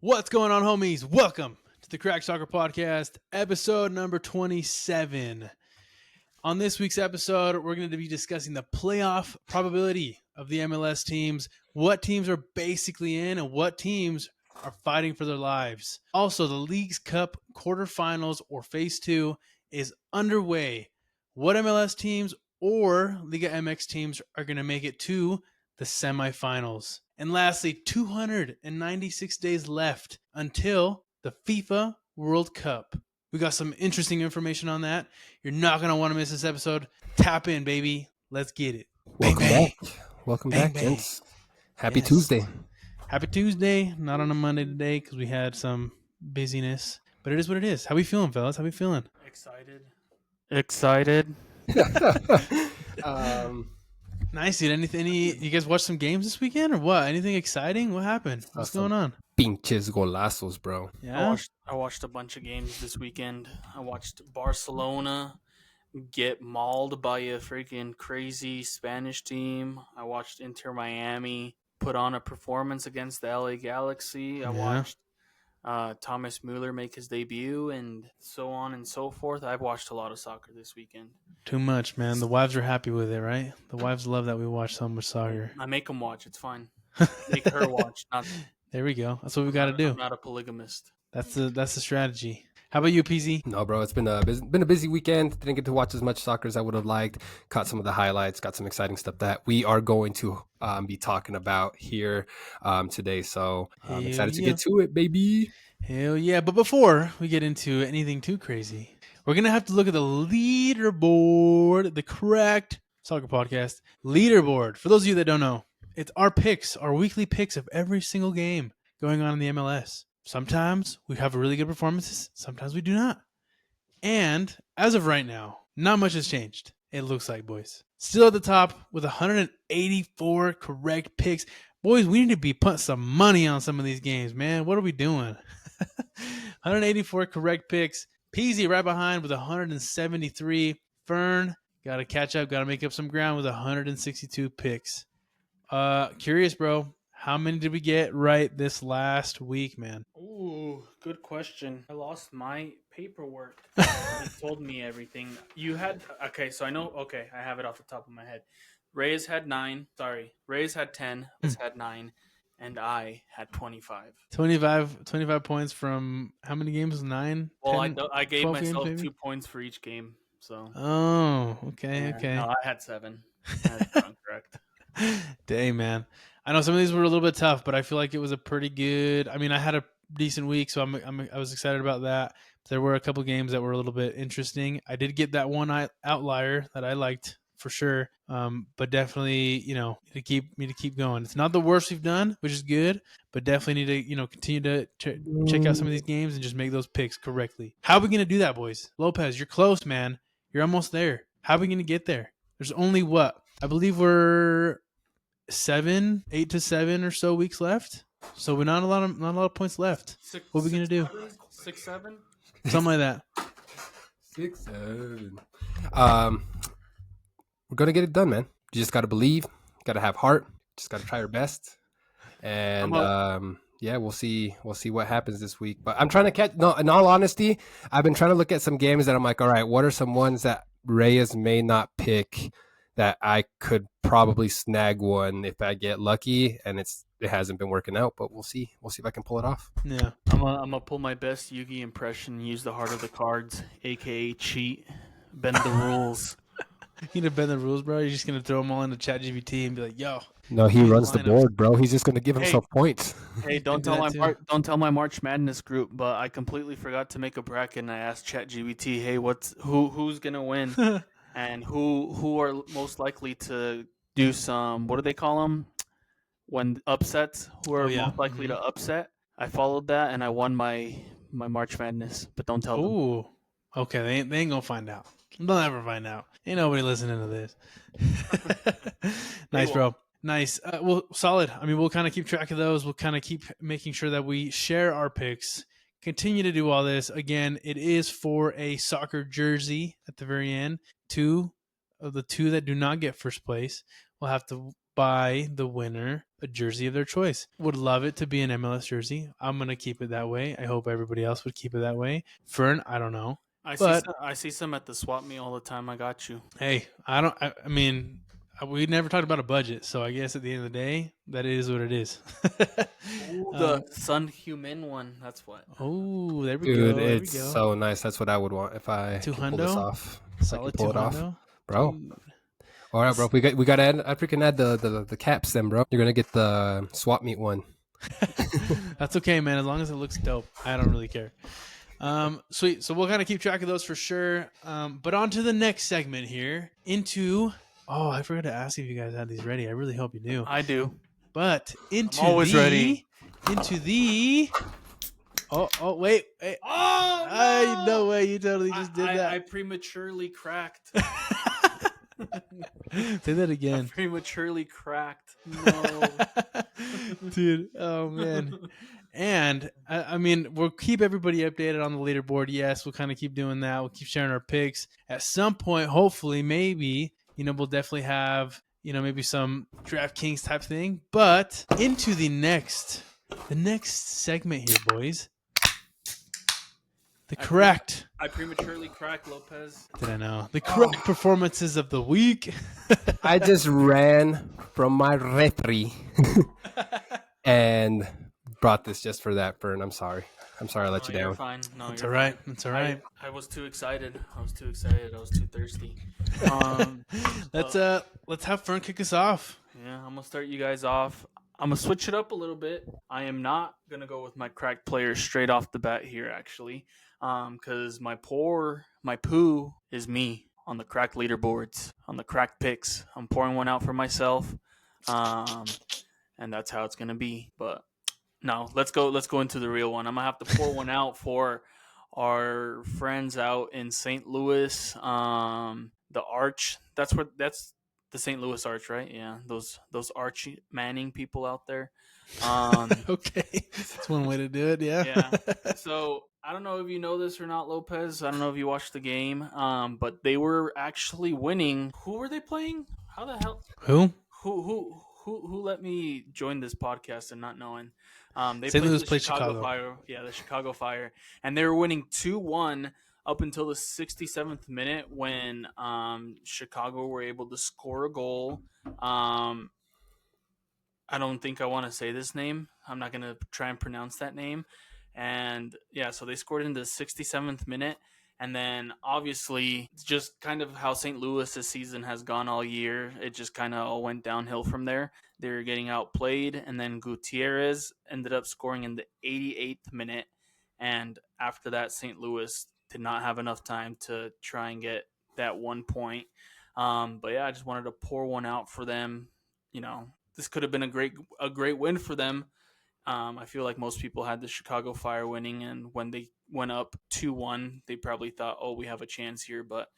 What's going on, homies? Welcome to the Crack Soccer Podcast, episode number 27. On this week's episode, we're going to be discussing the playoff probability of the MLS teams, what teams are basically in, and what teams are fighting for their lives. Also, the League's Cup quarterfinals or Phase 2 is underway. What MLS teams or Liga MX teams are going to make it to the semifinals? And lastly, 296 days left until the FIFA World Cup. We got some interesting information on that. You're not going to want to miss this episode. Tap in, baby. Let's get it. Welcome back, gents. Happy Tuesday. Happy Tuesday. Not on a Monday today because we had some busyness. But it is what it is. How we feeling, fellas? How we feeling? Excited. Nice, dude. You guys watch some games this weekend or what? Anything exciting? What happened? What's going on? Pinches golazos, bro. Yeah. I watched a bunch of games this weekend. I watched Barcelona get mauled by a freaking crazy Spanish team. I watched Inter Miami put on a performance against the LA Galaxy. I watched Thomas Müller make his debut and so on and so forth. I've watched a lot of soccer this weekend. Too much, man. The wives are happy with it, right? The wives love that we watch so much soccer. I make them watch. It's fine. Make her watch. There we go. That's what we got to do. I'm not a polygamist. That's the strategy. How about you, PZ? No, bro. It's been a busy weekend. Didn't get to watch as much soccer as I would have liked. Caught some of the highlights. Got some exciting stuff that we are going to be talking about here today. So I'm excited to get to it, baby. Hell yeah. But before we get into anything too crazy, we're going to have to look at the leaderboard, the Correct Soccer Podcast leaderboard. For those of you that don't know, it's our picks, our weekly picks of every single game going on in the MLS. Sometimes we have really good performances. Sometimes we do not. And as of right now, not much has changed. It looks like, boys. Still at the top with 184 correct picks. Boys, we need to be putting some money on some of these games, man. What are we doing? 184 correct picks. Peasy right behind with 173. Fern, got to catch up, got to make up some ground with 162 picks. Curious, bro. How many did we get right this last week, man? Ooh, good question. I lost my paperwork. It told me everything. You had, so I know, I have it off the top of my head. Reyes had 9. Sorry. Reyes had 10. Liz had 9. And I had 25. 25 points from how many games? 9? Well, 10, I gave myself games, 2 points for each game. So. Oh, okay. No, I had 7. That's correct. Dang, man. I know some of these were a little bit tough, but I feel like it was a pretty good. I mean, I had a decent week, so I was excited about that. There were a couple games that were a little bit interesting. I did get that one outlier that I liked for sure, but definitely, need to keep going. It's not the worst we've done, which is good, but definitely need to continue to check out some of these games and just make those picks correctly. How are we gonna do that, boys? Lopez, you're close, man. You're almost there. How are we gonna get there? There's only I believe we're 8 to 7 or so weeks left. So we're not a lot of points left. What are we gonna do? 6, 7? Something like that. 6, 7. We're gonna get it done, man. You just gotta believe. Gotta have heart. Just gotta try your best. And we'll see what happens this week. But I'm trying to catch. No, in all honesty, I've been trying to look at some games that I'm like, all right, what are some ones that Reyes may not pick that I could probably snag one if I get lucky, and it hasn't been working out, but we'll see. We'll see if I can pull it off. Yeah, I'm gonna pull my best Yugi impression, use the heart of the cards, aka cheat, bend the rules. You need to bend the rules, bro. You're just gonna throw them all into ChatGPT and be like, "Yo." No, he runs the board, bro. He's just gonna give himself points. Hey, don't tell my March Madness group, but I completely forgot to make a bracket, and I asked ChatGPT, "Hey, who's gonna win?" And who are most likely to do some, what do they call them? When upsets, who are most likely to upset. I followed that, and I won my March Madness, but don't tell them. Ooh, okay, they ain't gonna find out. They'll never find out. Ain't nobody listening to this. Nice, bro. Nice. Well, solid. I mean, we'll kind of keep track of those. We'll kind of keep making sure that we share our picks. Continue to do all this. Again, it is for a soccer jersey at the very end. 2 of the 2 that do not get first place will have to buy the winner a jersey of their choice. Would love it to be an MLS jersey. I'm going to keep it that way. I hope everybody else would keep it that way. Fern, I don't know. I see some at the swap meet all the time. I got you. Hey, I mean, we never talked about a budget, so I guess at the end of the day, that is what it is. Ooh, the Sun Human one. That's what. Oh, there we Dude, go. There we it's go. so nice. That's what I would want if I Two can pull this hundo? off. If I can Solid pull it off, $200, bro. Dude. All right, bro. We got to add. I freaking add the caps then, bro. You're gonna get the swap meet one. That's okay, man. As long as it looks dope, I don't really care. Sweet. So we'll kind of keep track of those for sure. But on to the next segment here. Oh, I forgot to ask if you guys had these ready. I really hope you do. I do. But I'm always ready. Oh, wait. Oh, no! No way. You totally just did that. I prematurely cracked. Say that I again. prematurely cracked. No. Dude, oh man. And I mean, we'll keep everybody updated on the leaderboard. Yes, we'll kind of keep doing that. We'll keep sharing our picks. At some point, hopefully, maybe, we'll definitely have, maybe some DraftKings type thing. But into the next segment here, boys. I prematurely cracked, Lopez. Did I know? The correct performances of the week. I just ran from my refri and brought this just for that, Fern. I'm sorry. I let you down. You're fine. No, That's you're all right. fine. That's all right. I was too excited. I was too thirsty. Let's have Fern kick us off. Yeah, I'm gonna start you guys off. I'm gonna switch it up a little bit. I am not gonna go with my cracked players straight off the bat here, actually, because my poo is me on the cracked leaderboards, on the cracked picks. I'm pouring one out for myself, and that's how it's gonna be. But no, let's go into the real one. I'm gonna have to pour one out for our friends out in St. Louis. The Arch. That's the St. Louis Arch, right? Yeah, those Arch Manning people out there. Okay, that's one way to do it. Yeah. Yeah. So I don't know if you know this or not, Lopez. I don't know if you watched the game. But they were actually winning. Who were they playing? How the hell? Who? Who let me join this podcast and not knowing? They St. Louis the played Chicago. Fire. Yeah, the Chicago Fire, and they were winning 2-1 up until the 67th minute when Chicago were able to score a goal. I don't think I want to say this name. I'm not going to try and pronounce that name. And yeah, so they scored in the 67th minute. And then obviously, just kind of how St. Louis' season has gone all year, it just kind of all went downhill from there. They were getting outplayed. And then Gutierrez ended up scoring in the 88th minute. And after that, St. Louis did not have enough time to try and get that 1 point. But yeah, I just wanted to pour one out for them. This could have been a great win for them. I feel like most people had the Chicago Fire winning, and when they went up 2-1, they probably thought, "Oh, we have a chance here." But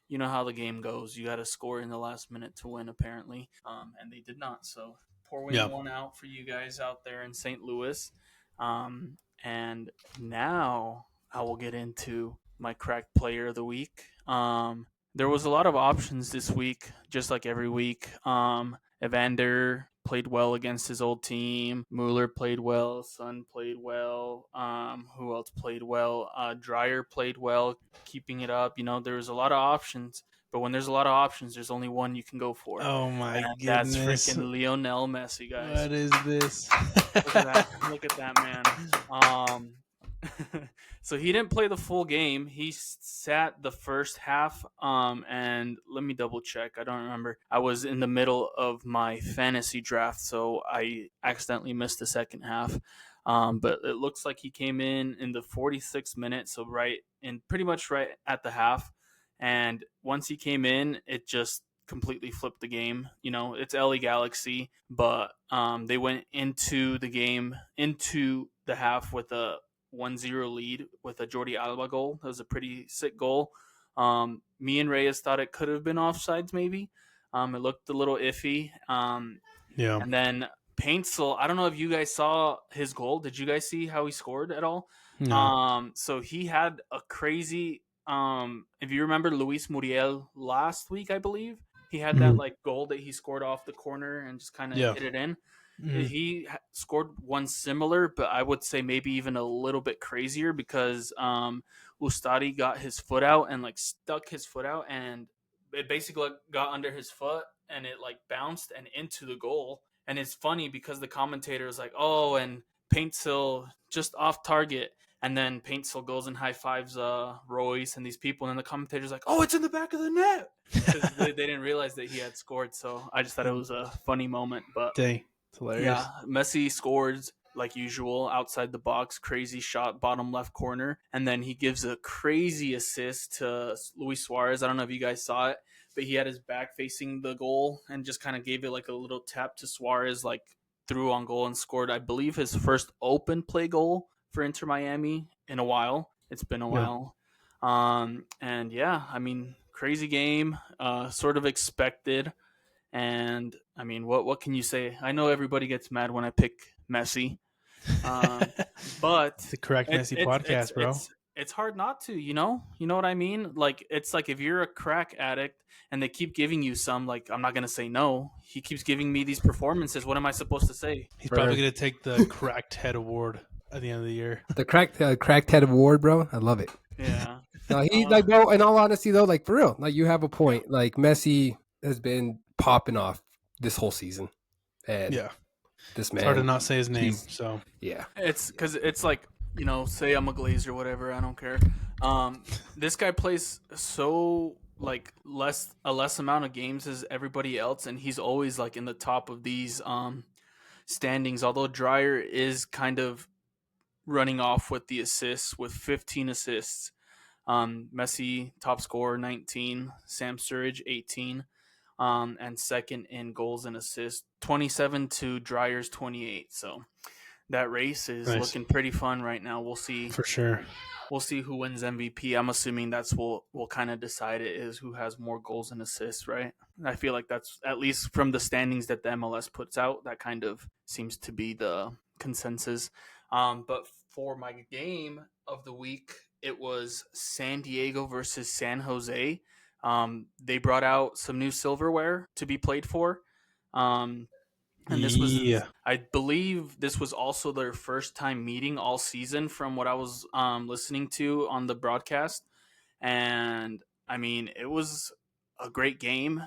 you know how the game goes; you got to score in the last minute to win, apparently, and they did not. So pouring one out for you guys out there in St. Louis. And now I will get into my cracked player of the week. There was a lot of options this week, just like every week. Evander played well against his old team. Mueller played well. Sun played well. Who else played well? Dreyer played well, keeping it up. There was a lot of options. But when there's a lot of options, there's only one you can go for. Oh, my goodness. That's freaking Lionel Messi, guys. What is this? Look at that, man. So he didn't play the full game. He sat the first half. And let me double check. I don't remember. I was in the middle of my fantasy draft, so I accidentally missed the second half. But it looks like he came in the 46th minute, so pretty much right at the half. And once he came in, it just completely flipped the game. It's LA Galaxy, but they went into the half with a 1-0 lead with a Jordi Alba goal. That was a pretty sick goal. Me and Reyes thought it could have been offsides maybe. It looked a little iffy. Yeah. And then Paintsel, I don't know if you guys saw his goal. Did you guys see how he scored at all? No. So he had a crazy if you remember Luis Muriel last week, I believe, He had that like goal that he scored off the corner and just kind of hit it in. He scored one similar, but I would say maybe even a little bit crazier because Ustadi got his foot out and like stuck his foot out, and it basically got under his foot and it like bounced and into the goal. And it's funny because the commentator was like, "Oh, and Paintsil just off target." And then Paintsil goes and high fives Royce and these people, and then the commentator's like, "Oh, it's in the back of the net," because they didn't realize that he had scored. So I just thought it was a funny moment. But Dang, it's hilarious. yeah, Messi scores like usual outside the box, crazy shot, bottom left corner, and then he gives a crazy assist to Luis Suarez. I don't know if you guys saw it, but he had his back facing the goal and just kind of gave it like a little tap to Suarez, like threw on goal and scored, I believe, his first open play goal for Inter Miami in a while. It's been a while. And yeah, I mean, crazy game, sort of expected. And I mean, what can you say? I know everybody gets mad when I pick Messi, but It's the Correct Messi podcast, bro. It's hard not to, you know what I mean? Like, it's like if you're a crack addict and they keep giving you some, like, I'm not gonna say no. He keeps giving me these performances. What am I supposed to say? He's probably gonna take the Cracked Head Award at the end of the year. The cracked head award, bro. I love it. Yeah. No, he like, bro. In all honesty, though, like for real, like you have a point. Like Messi has been popping off this whole season, and this man. It's hard to not say his name. So yeah, it's because it's like, say I'm a Glazer, whatever. I don't care. This guy plays so like a less amount of games as everybody else, and he's always like in the top of these standings. Although Dreyer is kind of running off with the assists with 15 assists. Messi top scorer 19, Sam Sturridge 18, and second in goals and assists 27 to Dreyer's 28. So that race is looking pretty fun right now. We'll see for sure. We'll see who wins MVP. I'm assuming that's what will kind of decide it, is who has more goals and assists, right? I feel like that's, at least from the standings that the MLS puts out, that kind of seems to be the consensus. But for my game of the week, it was San Diego versus San Jose. They brought out some new silverware to be played for. And this was, I believe this was also their first time meeting all season from what I was listening to on the broadcast. And I mean, it was a great game.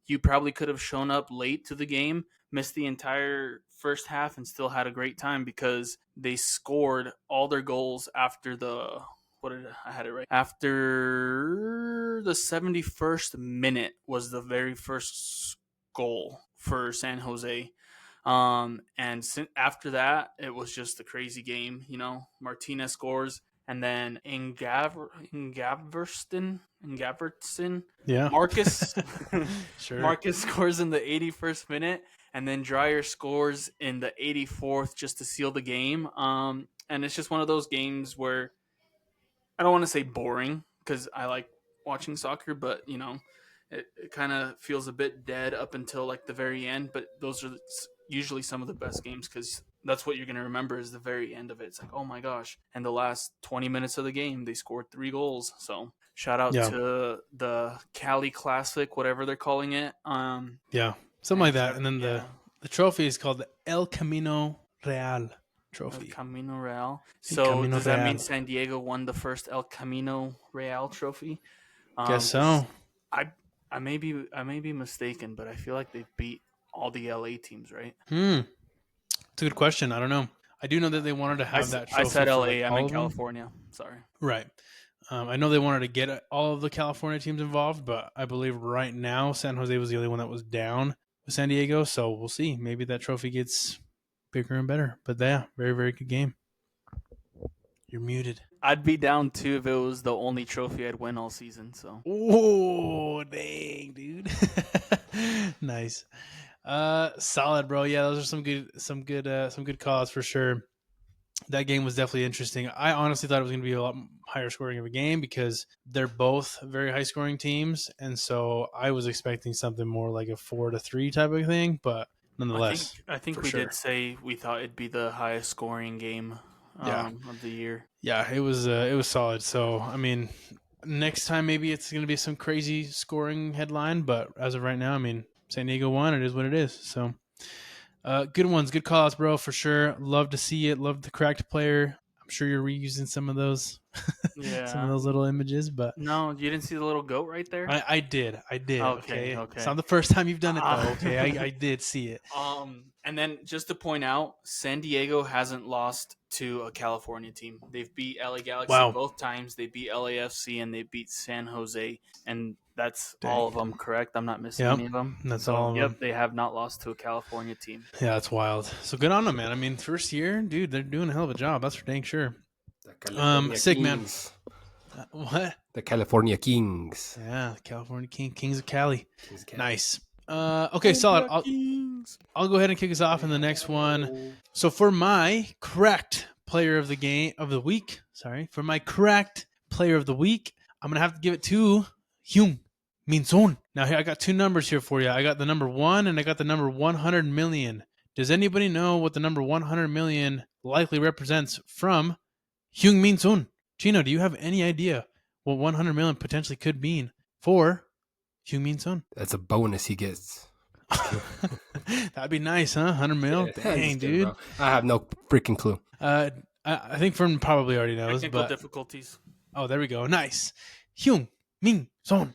You probably could have shown up late to the game, missed the entire first half, and still had a great time because they scored all their goals after I had it right. After the 71st minute was the very first goal for San Jose. And after that, it was just a crazy game. Martinez scores, and then Ingavertson, Marcus, Sure. Marcus scores in the 81st minute, and then Dreyer scores in the 84th just to seal the game. And it's just one of those games where I don't want to say boring because I like watching soccer, but it kind of feels a bit dead up until like the very end. But those are usually some of the best games because that's what you're going to remember is the very end of it. It's like, oh my gosh. And the last 20 minutes of the game, they scored 3 goals. So shout out to the Cali Classic, whatever they're calling it. Something like that. And then the trophy is called the El Camino Real trophy. El Camino Real. So does that mean San Diego won the first El Camino Real trophy? Guess so. I may be mistaken, but I feel like they've beat all the LA teams, right? It's a good question. I don't know. I do know that they wanted to have that trophy. I said LA. I meant California. Sorry. Right. I know they wanted to get all of the California teams involved, but I believe right now San Jose was the only one that was down with San Diego. So we'll see. Maybe that trophy gets bigger and better. But yeah, very, very good game. You're muted. I'd be down too if it was the only trophy I'd win all season. So. Oh, dang, dude. Nice. Solid, bro. Yeah, those are some good calls for sure. That game was definitely interesting. I honestly thought it was going to be a lot higher scoring of a game because they're both very high scoring teams, and so I was expecting something more like a 4-3 type of thing. But nonetheless, I think we did say we thought it'd be the highest scoring game of the year. Yeah, it was solid. So I mean, Next time, maybe it's going to be some crazy scoring headline. But as of right now, I mean, San Diego won. It is what it is. So, good ones. Good call outs, bro, for sure. Love to see it. Love the cracked player. I'm sure you're reusing some of those little images, but no, you didn't see the little goat right there. I did. Okay. Okay. It's not the first time you've done it though. Okay, I did see it. And then just to point out, San Diego hasn't lost to a California team. They've beat LA Galaxy both times. They beat LAFC and they beat San Jose, and that's all of them. Correct? I'm not missing any of them. That's all of them. They have not lost to a California team. Yeah, that's wild. So good on them, man. I mean, first year, dude, they're doing a hell of a job. That's for dang sure. Sick, man. What? The California Kings. Yeah, the California Kings of Cali. Nice. Okay, solid. I'll go ahead and kick us off in the next one. So for my correct player of the week, I'm gonna have to give it to Heung-min Son. Now here I got two numbers here for you. I got the number 1 and I got the number 100 million. Does anybody know what the number 100 million likely represents from Heung-min Son? Chino, do you have any idea what 100 million potentially could mean for Heung-min Son? That's a bonus he gets. That'd be nice, huh? 100 mil? Yeah, dang, dude. Bro. I have no freaking clue. I think Fern probably already knows. Technical difficulties. Oh, there we go. Nice. Heung-min Son.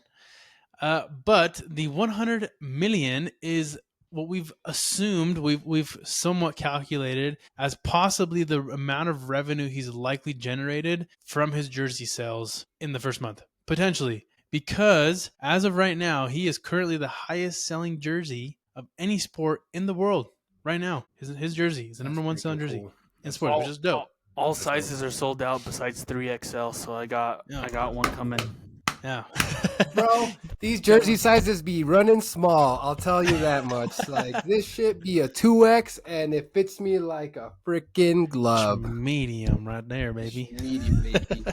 But the 100 million is what we've assumed, we've somewhat calculated as possibly the amount of revenue he's likely generated from his jersey sales in the first month. Potentially. Because as of right now, he is currently the highest selling jersey of any sport in the world right now. His jersey is the number 1 selling jersey in sports, which is dope. All sizes are sold out besides 3XL, so I got one coming. Yeah. Bro, these jersey sizes be running small. I'll tell you that much. Like, this shit be a 2X, and it fits me like a freaking glove. Medium right there, baby. Medium, baby.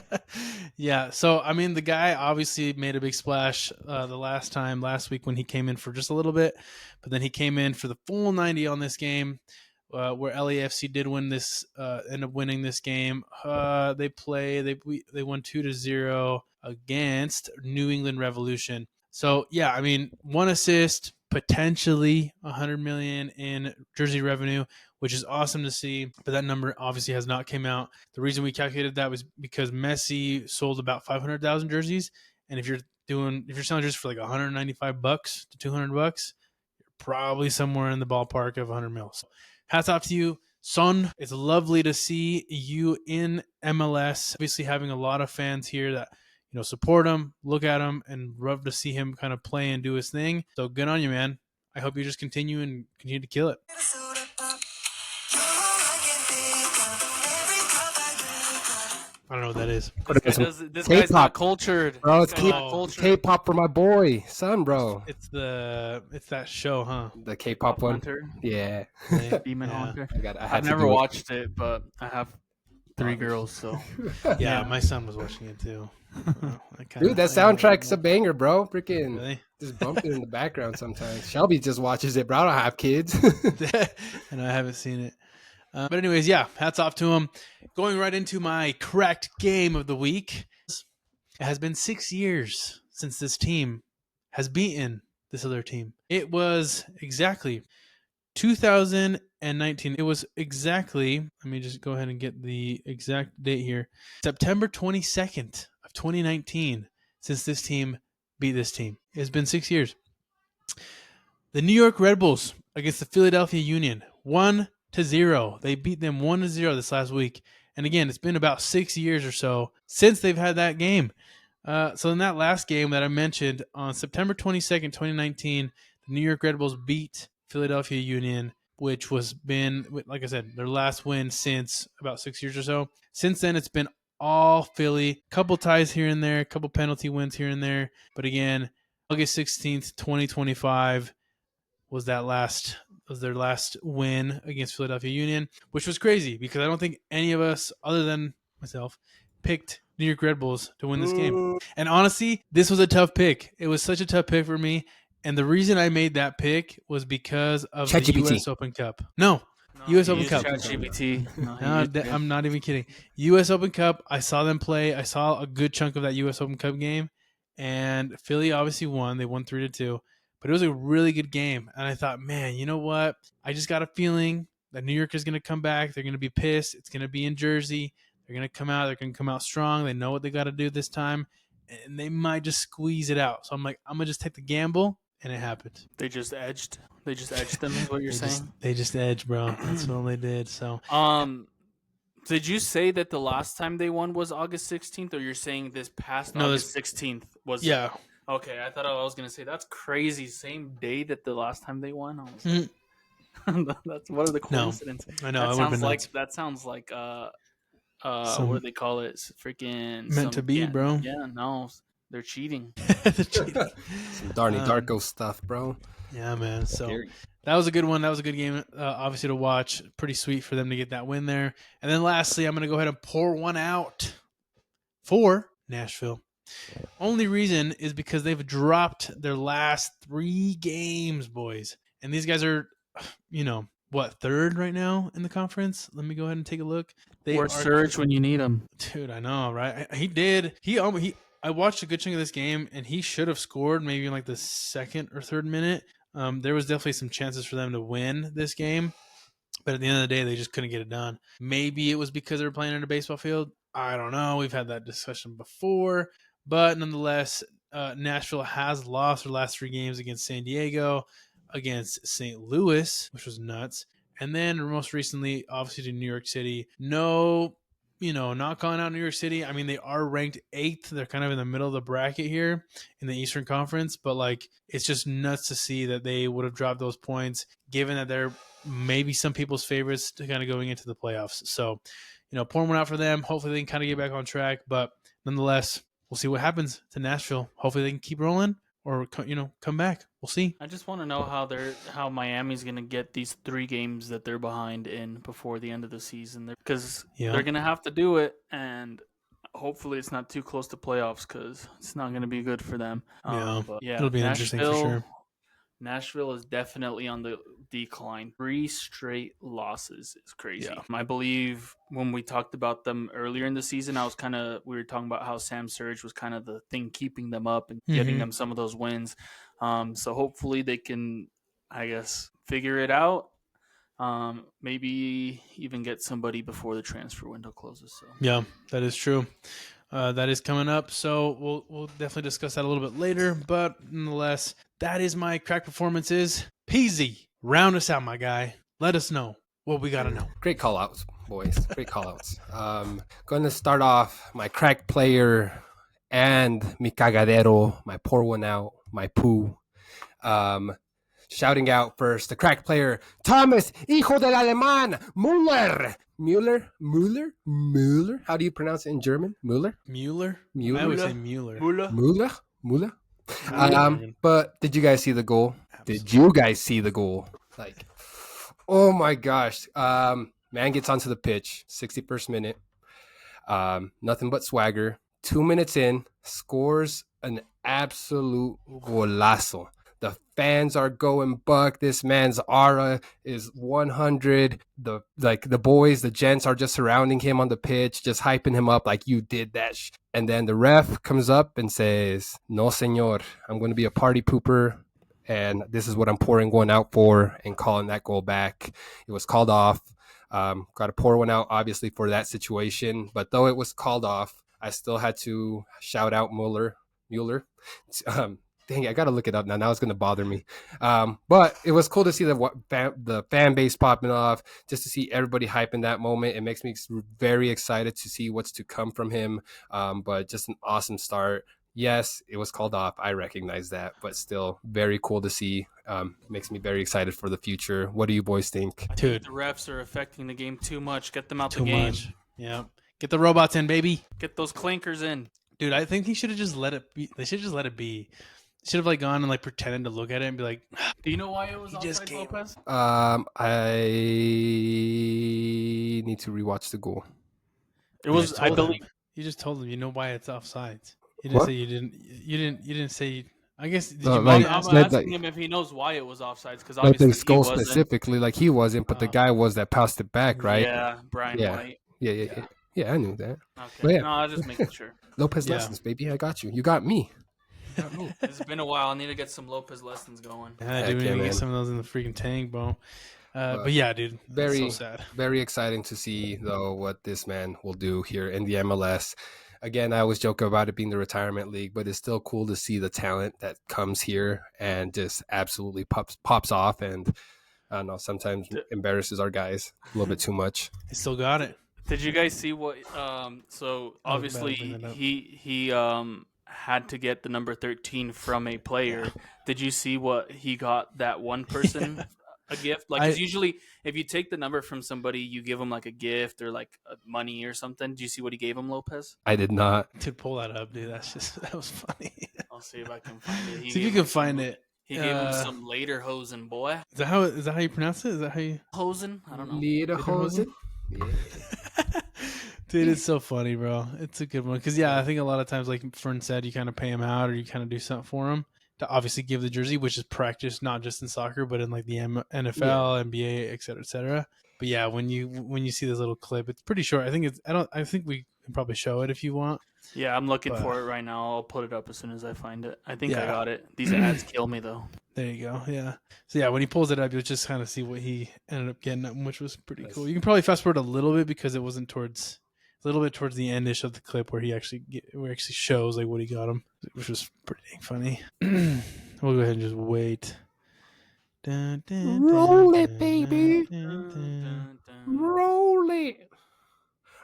Yeah, so, I mean, the guy obviously made a big splash last week when he came in for just a little bit, but then he came in for the full 90 on this game. Where LAFC did win this, end up winning this game. They won 2-0 against New England Revolution. So yeah, I mean, 1 assist, potentially 100 million in jersey revenue, which is awesome to see. But that number obviously has not came out. The reason we calculated that was because Messi sold about 500,000 jerseys, and if you're selling jerseys for like $195 to $200, you're probably somewhere in the ballpark of 100 mil. So, hats off to you, Son. It's lovely to see you in MLS. Obviously, having a lot of fans here that support him, look at him, and love to see him kind of play and do his thing. So good on you, man. I hope you just continue to kill it. I don't know what that is. This guy's not cultured. Bro, it's K-pop for my boy, Son, bro. It's that show, huh? The K-pop one. Hunter. Yeah. Demon Hunter. I've never watched it, but I have 3 girls, so. Yeah, my son was watching it too. Dude, that soundtrack's a banger, bro. Freaking really? Just bump it in the background sometimes. Shelby just watches it, bro. I don't have kids. And I haven't seen it. But anyways, yeah, hats off to him. Going right into my correct game of the week. It has been 6 years since this team has beaten this other team. It was exactly 2019. It was exactly, let me just go ahead and get the exact date here. September 22nd of 2019 since this team beat this team. It's been 6 years. The New York Red Bulls against the Philadelphia Union, 1-0. They beat them 1-0 this last week. And again, it's been about 6 years or so since they've had that game. So in that last game that I mentioned on September 22nd, 2019, the New York Red Bulls beat Philadelphia Union, which was been, like I said, their last win since about 6 years or so. Since then, it's been all Philly. Couple ties here and there, couple penalty wins here and there. But again, August 16th, 2025 was their last win against Philadelphia Union, which was crazy because I don't think any of us, other than myself, picked New York Red Bulls to win this game. And honestly, this was a tough pick. It was such a tough pick for me. And the reason I made that pick was because of the U.S. Open Cup. No, U.S. You Open use Cup. ChatGPT. No, he No, used it. I'm not even kidding. U.S. Open Cup. I saw them play. I saw a good chunk of that U.S. Open Cup game, and Philly obviously won. They won 3-2, but it was a really good game. And I thought, man, you know what? I just got a feeling that New York is going to come back. They're going to be pissed. It's going to be in Jersey. They're going to come out. They're going to come out strong. They know what they got to do this time, and they might just squeeze it out. So I'm like, I'm gonna just take the gamble, and it happened. They just edged. They just edged them. Is what you're saying? They just edged, bro. That's what they did. So Did you say that the last time they won was August 16th, or you're saying this past August 16th was? Yeah. Okay, I thought I was gonna say that's crazy. Same day that the last time they won. I was like, that's what are the coincidences? I know. That I sounds like what do they call it? Freaking meant to be, bro. Yeah, no, they're cheating. They're cheating. Some Darnie Darko stuff, bro. Yeah, man. So Scary. that was a good one. That was a good game, obviously, to watch. Pretty sweet for them to get that win there. And then lastly, I'm going to go ahead and pour one out for Nashville. Only reason is because they've dropped their last 3 games, boys. And these guys are, third right now in the conference? Let me go ahead and take a look. Or surge when you need them. Dude, I know, right? He did. I watched a good chunk of this game, and he should have scored maybe in like the 2nd or 3rd minute. There was definitely some chances for them to win this game, but at the end of the day, they just couldn't get it done. Maybe it was because they were playing in a baseball field. I don't know. We've had that discussion before, but nonetheless, Nashville has lost their last 3 games against San Diego, against St. Louis, which was nuts, and then most recently, obviously, to New York City. No, not calling out New York City. I mean, they are ranked 8th. They're kind of in the middle of the bracket here in the Eastern Conference, but like, it's just nuts to see that they would have dropped those points, given that they're maybe some people's favorites to kind of going into the playoffs. So, pouring one out for them. Hopefully they can kind of get back on track, but nonetheless, we'll see what happens to Nashville. Hopefully they can keep rolling or, come back. We'll see. I just want to know how Miami's going to get these 3 games that they're behind in before the end of the season, because they're going to have to do it, and hopefully it's not too close to playoffs because it's not going to be good for them. It'll be interesting for sure. Nashville is definitely on the decline. 3 straight losses is crazy. Yeah. I believe when we talked about them earlier in the season, we were talking about how Sam Surge was kind of the thing keeping them up and getting them some of those wins. So hopefully they can, I guess, figure it out. Maybe even get somebody before the transfer window closes. So yeah, that is true. That is coming up, so we'll definitely discuss that a little bit later. But nonetheless, that is my crack performances. Peasy, round us out, my guy. Let us know what we gotta know. Great call outs, boys. Great call outs. Going to start off my crack player and mi cagadero, my pour one out, my poo. Shouting out first, the crack player, Thomas, hijo del alemán, Müller. How do you pronounce it in German? Müller? I always say Mueller. Müller. But did you guys see the goal? Absolutely. Did you guys see the goal? Like, oh my gosh. Man gets onto the pitch, 61st minute. Nothing but swagger. 2 minutes in, scores an absolute golazo. The fans are going buck. This man's aura is 100. The boys, the gents are just surrounding him on the pitch, just hyping him up like you did that. And then the ref comes up and says, "No, señor, I'm going to be a party pooper. And this is what I'm pouring one out for," and calling that goal back. It was called off. Got to pour one out, obviously, for that situation. But though it was called off, I still had to shout out Mueller. Dang it, I got to look it up now. Now it's going to bother me. But it was cool to see the fan base popping off, just to see everybody hyping that moment. It makes me very excited to see what's to come from him. But just an awesome start. Yes, it was called off. I recognize that, but still very cool to see. Makes me very excited for the future. What do you boys think? Dude, the refs are affecting the game too much. Get them out too the game. much. Yeah. Get the robots in, baby. Get those clankers in. Dude, I think he should have just let it be. They should just let it be. Should have gone and pretended to look at it and be like, do you know why it was offside, Lopez? I need to rewatch the goal. It was, I believe. You just told him, you know why it's offsides. You didn't say you didn't. You didn't say. I guess did No, you like, mind I'm asking? like asking him if he knows why it was offsides because like the obviously he goal wasn't. specifically, like he wasn't, but the guy was that passed it back, right? Yeah, Brian Yeah. White. Yeah, I knew that. Okay. But yeah, No, I was just making sure. Lopez Yeah. lessons, baby. I got you. You got me. You got me. It's been a while. I need to get some Lopez lessons going. Yeah, Heck dude, we yeah, need to man. get some of those in the freaking tank, bro. But But yeah, dude, that's so very, sad. very exciting to see though what this man will do here in the MLS. Again, I always joke about it being the retirement league, but it's still cool to see the talent that comes here and just absolutely pops off, and I don't know, sometimes embarrasses our guys a little bit too much. He still got it. Did you guys see what? So I was obviously about to bring that up. he had to get the number 13 from a player. Did you see what he got? That one person a gift. Like, 'cause usually if you take the number from somebody, you give them like a gift or like money or something. Do you see what he gave him, Lopez? I did not. To pull that up, dude. That was funny. I'll see if I can find it. See if you can find it. He gave him some later hosen, boy. Is that how you pronounce it? Is that how you? Hosen? I don't know. Lederhosen? Yeah. Dude, it's so funny, bro. It's a good one because I think a lot of times, like Fern said, you kind of pay him out or you kind of do something for him to obviously give the jersey, which is practiced not just in soccer but in like the NFL, NBA, et cetera, et cetera. But yeah, when you see this little clip, it's pretty short. I think we can probably show it if you want. Yeah, I'm looking for it right now. I'll put it up as soon as I find it. I think I got it. These ads kill me though. There you go. Yeah. So yeah, when he pulls it up, you'll just kind of see what he ended up getting, which was pretty cool. You can probably fast forward a little bit because it wasn't towards the endish of the clip where he actually shows like what he got him, which was pretty dang funny. We'll go ahead and just wait. Roll it, baby. Roll it.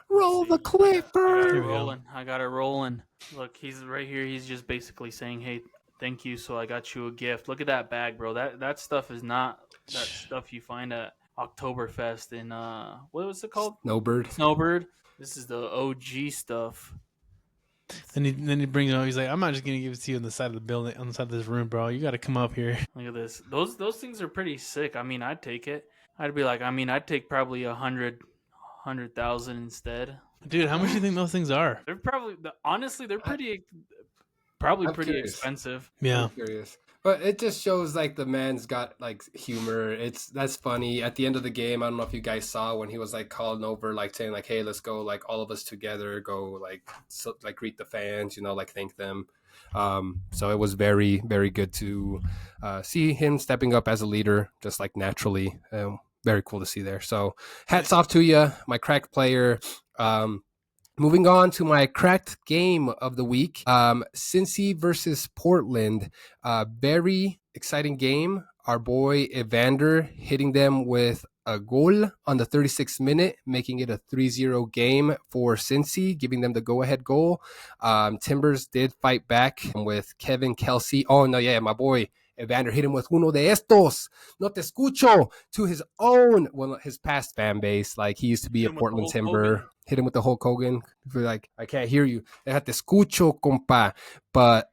Roll the Clippers. I got it rolling. Look, he's right here. He's just basically saying, "Hey, thank you. So I got you a gift. Look at that bag, bro. That stuff is not that stuff you find at Oktoberfest in what was it called? Snowbird. This is the OG stuff." Then he brings it up. He's like, "I'm not just gonna give it to you on the side of the building, on the side of this room, bro. You got to come up here." Look at this. Those things are pretty sick. I mean, I'd take it. I'd be like, I'd take probably 100,000 instead. Dude, how much do you think those things are? They're probably they're pretty curious. expensive. Yeah. I'm curious. But it just shows like the man's got like humor. That's funny. At the end of the game, I don't know if you guys saw when he was like calling over, like saying like, "Hey, let's go, like all of us together, go like greet the fans, like thank them." So it was very, very good to see him stepping up as a leader, just like naturally. Very cool to see there. So hats off to you, my cracked player. Moving on to my cracked game of the week, Cincy versus Portland. Very exciting game. Our boy Evander hitting them with a goal on the 36th minute, making it a 3-0 game for Cincy, giving them the go-ahead goal. Timbers did fight back with Kevin Kelsey. Oh, no, yeah, my boy Evander hit him with uno de estos, no te escucho, to his past fan base. Like, he used to be a Portland Timber. Hit him with the Hulk Hogan. Like, I can't hear you. Deja te escucho, compa. But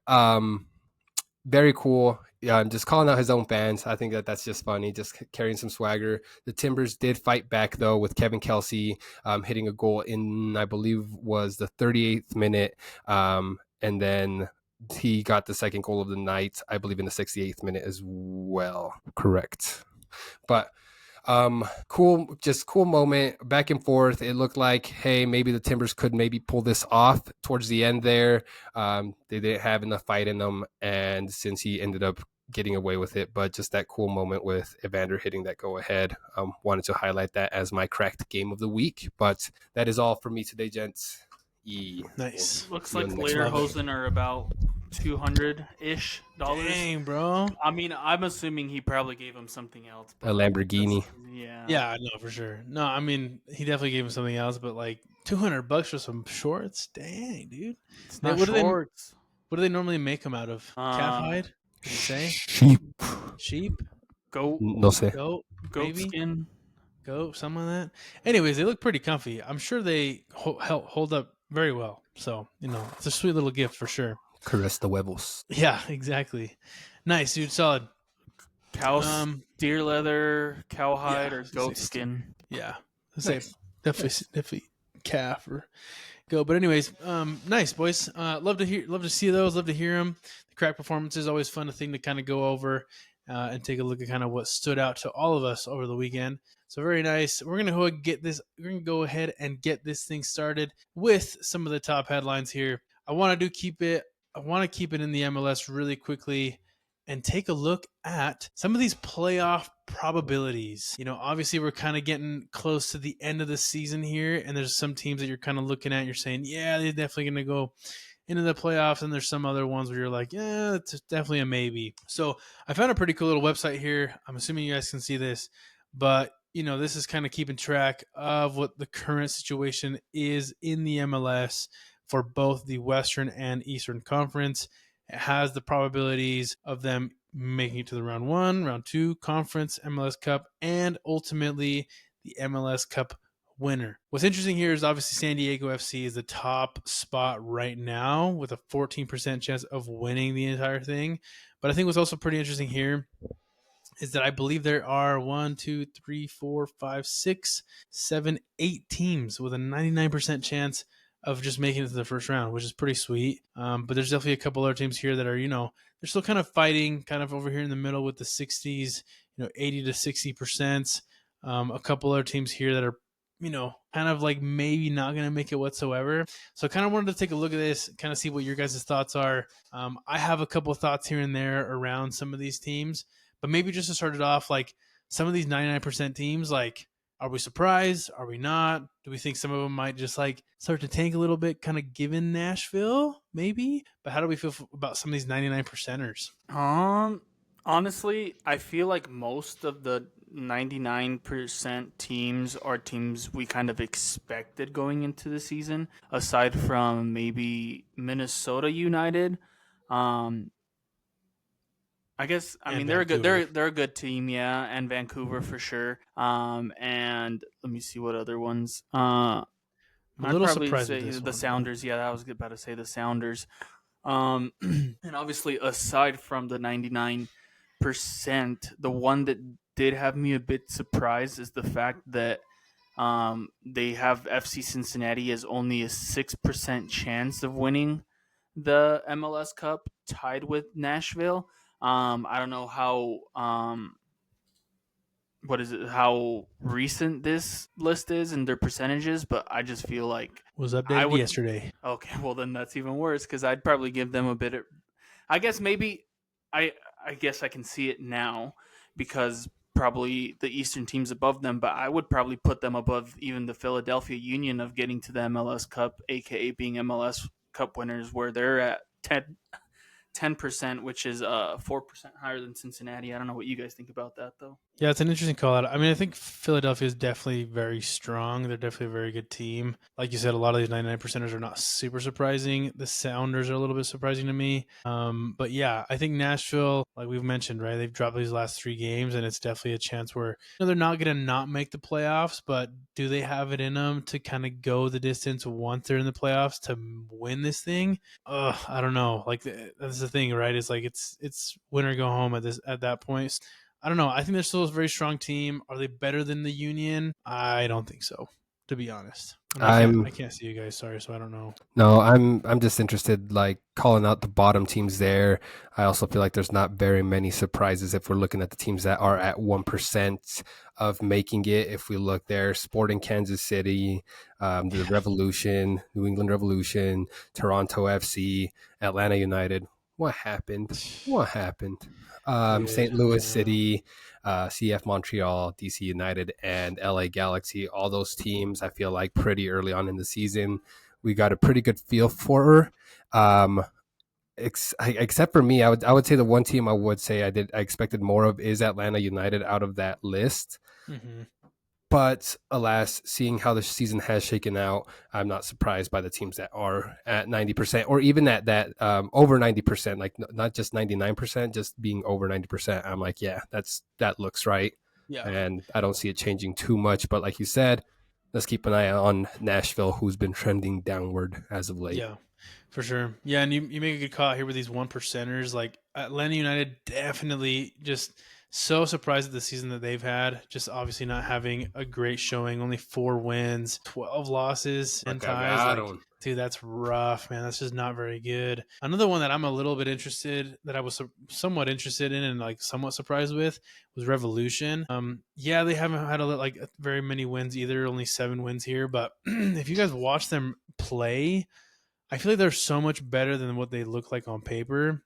very cool. Yeah, just calling out his own fans. I think that's just funny, just carrying some swagger. The Timbers did fight back, though, with Kevin Kelsey hitting a goal in, I believe, was the 38th minute. And then he got the second goal of the night, I believe, in the 68th minute as well. Correct. But cool moment, back and forth. It looked like, hey, maybe the Timbers could maybe pull this off towards the end there. They didn't have enough fight in them, and since he ended up getting away with it, but just that cool moment with Evander hitting that go ahead. Wanted to highlight that as my cracked game of the week. But that is all for me today, gents. Nice. Looks like Lederhosen are about $200-ish. Dang, bro. I mean, I'm assuming he probably gave him something else. A Lamborghini. Yeah, no, for sure. No, I mean, he definitely gave him something else, but like $200 for some shorts? Dang, dude. It's not shorts. What do they normally make them out of? Calf hide? Did you say? Sheep? Goat? No sé. Goat skin? Goat, something like that. Anyways, they look pretty comfy. I'm sure they hold up very well. So, it's a sweet little gift for sure. Caress the huevos. Yeah, exactly. Nice, dude. Solid. Deer leather, cowhide, or goat skin. Yeah. Nice. Definitely calf or go. But anyways, nice boys. Love to see those. Love to hear them. The crack performance is always fun. A thing to kind of go over and take a look at kind of what stood out to all of us over the weekend. So very nice. We're gonna go ahead and get this thing started with some of the top headlines here. I want to keep it in the MLS really quickly and take a look at some of these playoff probabilities. You know, obviously we're kind of getting close to the end of the season here, and there's some teams that you're kind of looking at and you're saying, yeah, they're definitely going to go into the playoffs, and there's some other ones where you're like, yeah, it's definitely a maybe. So I found a pretty cool little website here. I'm assuming you guys can see this, but you know, this is kind of keeping track of what the current situation is in the MLS for both the Western and Eastern Conference. It has the probabilities of them making it to the round 1, round 2, conference, MLS Cup, and ultimately the MLS Cup winner. What's interesting here is obviously San Diego FC is the top spot right now with a 14% chance of winning the entire thing. But I think what's also pretty interesting here is that I believe there are 1, 2, 3, 4, 5, 6, 7, 8 teams with a 99% chance of just making it to the first round, which is pretty sweet. But there's definitely a couple other teams here that are, you know, they're still kind of fighting, kind of over here in the middle with the 60s, you know, 80 to 60%. A couple other teams here that are, you know, kind of like maybe not going to make it whatsoever. So I kind of wanted to take a look at this, kind of see what your guys' thoughts are. I have a couple of thoughts here and there around some of these teams, but maybe just to start it off, like some of these 99% teams, like, are we surprised? Are we not? Do we think some of them might just like start to tank a little bit, kind of given Nashville, maybe? But how do we feel about some of these 99%ers? Honestly, I feel like most of the 99% teams are teams we kind of expected going into the season, aside from maybe Minnesota United. I guess And they're a Vancouver. they're a good team, yeah, and Vancouver for sure. And let me see what other ones. I'm a I'd little probably surprised with say this the one. Sounders. Yeah, I was about to say the Sounders. And obviously, aside from the 99%, the one that did have me a bit surprised is the fact that they have FC Cincinnati as only a 6% chance of winning the MLS Cup, tied with Nashville. I don't know how recent this list is and their percentages, but I just feel like Was I updated would. yesterday. Okay, well then that's even worse because I'd probably give them a bit of. I guess maybe I I guess I can see it now because probably the Eastern teams above them, but I would probably put them above even the Philadelphia Union of getting to the MLS Cup, aka being MLS Cup winners, where they're at 10%, which is 4% higher than Cincinnati. I don't know what you guys think about that though. Yeah, it's an interesting call out. I mean, I think Philadelphia is definitely very strong. They're definitely a very good team. Like you said, a lot of these 99%ers are not super surprising. The Sounders are a little bit surprising to me. But yeah, I think Nashville, like we've mentioned, right? They've dropped these last 3 games, and it's definitely a chance where, you know, they're not going to not make the playoffs, but do they have it in them to kind of go the distance once they're in the playoffs to win this thing? I don't know. Like that's the thing, right? It's like it's win or go home at that point. I don't know. I think they're still a very strong team. Are they better than the Union? I don't think so, to be honest. And I can't see you guys. Sorry, so I don't know. No, I'm just interested, like calling out the bottom teams there. I also feel like there's not very many surprises if we're looking at the teams that are at 1% of making it. If we look there, Sporting Kansas City, the Revolution, New England Revolution, Toronto FC, Atlanta United. What happened? What happened? St. Louis City, CF Montreal, DC United, and LA Galaxy. All those teams, I feel like pretty early on in the season, we got a pretty good feel for. Except for me, I would say the one team I would say I expected more of is Atlanta United out of that list. Mm-hmm. But alas, seeing how the season has shaken out, I'm not surprised by the teams that are at 90% or even at that over 90%, like not just 99%, just being over 90%. I'm like, yeah, that looks right. Yeah. And I don't see it changing too much. But like you said, let's keep an eye on Nashville, who's been trending downward as of late. Yeah, for sure. Yeah, and you make a good call out here with these 1%ers. Like Atlanta United definitely just So surprised at the season that they've had. Just obviously not having a great showing. Only 4 wins, 12 losses, and ties. Like, dude, that's rough, man. That's just not very good. Another one that I'm a little bit interested, that I was somewhat interested in and like somewhat surprised with, was Revolution. Yeah, they haven't had like very many wins either. Only 7 wins here. But if you guys watch them play, I feel like they're so much better than what they look like on paper.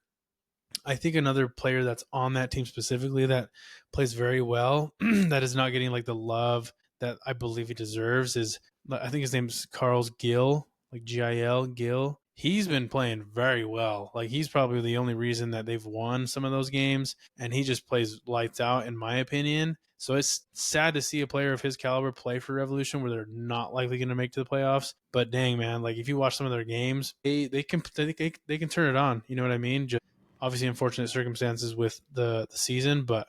I think another player that's on that team specifically that plays very well, that is not getting like the love that I believe he deserves, is, I think his name's Carl's Gill, like Gil Gill. He's been playing very well. Like, he's probably the only reason that they've won some of those games, and he just plays lights out, in my opinion. So it's sad to see a player of his caliber play for Revolution where they're not likely going to make to the playoffs. But dang, man, like if you watch some of their games, they can turn it on. You know what I mean? Just obviously unfortunate circumstances with the season, but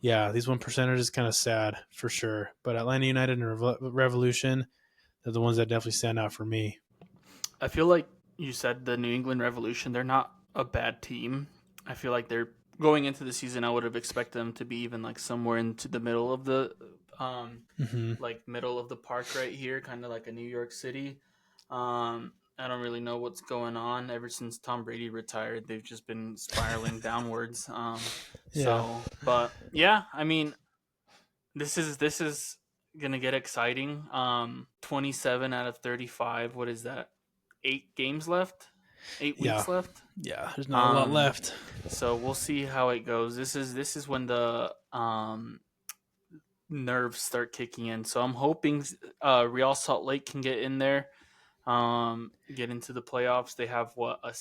yeah, these 1%ers is kind of sad for sure. But Atlanta United and Revolution, they're the ones that definitely stand out for me. I feel like you said the New England Revolution, they're not a bad team. I feel like they're going into the season, I would have expected them to be even like somewhere into the middle of the like middle of the park right here, kind of like a New York City. I don't really know what's going on. Ever since Tom Brady retired, they've just been spiraling downwards. But yeah, I mean, this is gonna get exciting. 27 out of 35. What is that? 8 games left. 8 weeks left. Yeah, there's not a lot left. So we'll see how it goes. This is when the nerves start kicking in. So I'm hoping Real Salt Lake can get in there, get into the playoffs. They have a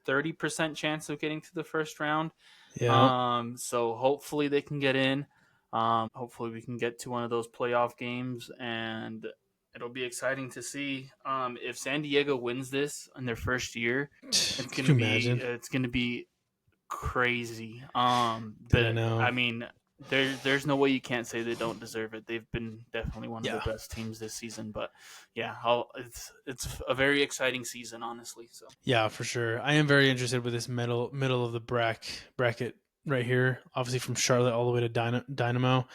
30% chance of getting to the first round. Yeah. So hopefully they can get in. Hopefully we can get to one of those playoff games, and it'll be exciting to see. If San Diego wins this in their first year, it's gonna be crazy. But I mean, there's no way you can't say they don't deserve it. They've been definitely one of the best teams this season. But yeah, it's a very exciting season, honestly. So yeah, for sure. I am very interested with this middle of the bracket right here. Obviously from Charlotte all the way to Dynamo.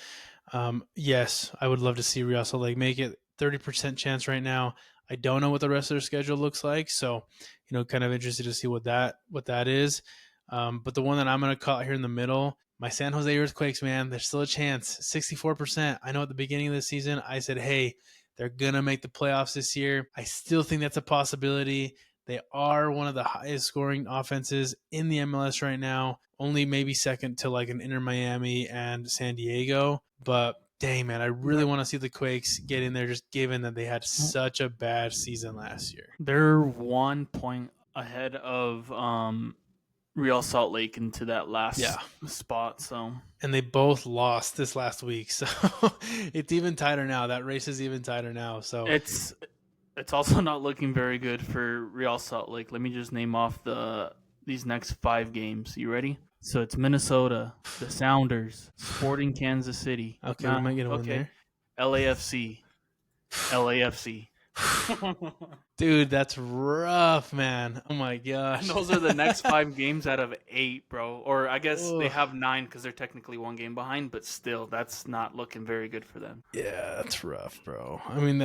Yes, I would love to see Real Salt Lake make it. 30% chance right now. I don't know what the rest of their schedule looks like, so kind of interested to see what that is. But the one that I'm going to call here in the middle, my San Jose Earthquakes, man, there's still a chance. 64%. I know at the beginning of the season, I said, hey, they're going to make the playoffs this year. I still think that's a possibility. They are one of the highest scoring offenses in the MLS right now, only maybe second to like an Inter Miami and San Diego. But dang, man, I really want to see the Quakes get in there, just given that they had such a bad season last year. They're 1 point ahead of Real Salt Lake into that last spot. So, and they both lost this last week, so it's even tighter now. That race is even tighter now. So it's also not looking very good for Real Salt Lake. Let me just name off these next 5 games. You ready? So it's Minnesota, the Sounders, Sporting Kansas City. Okay, we might get one there. LAFC. Dude, that's rough, man. Oh my gosh. And those are the next 5 games out of 8, bro. Or I guess they have 9 because they're technically 1 game behind, but still, that's not looking very good for them. Yeah, that's rough, bro. I mean,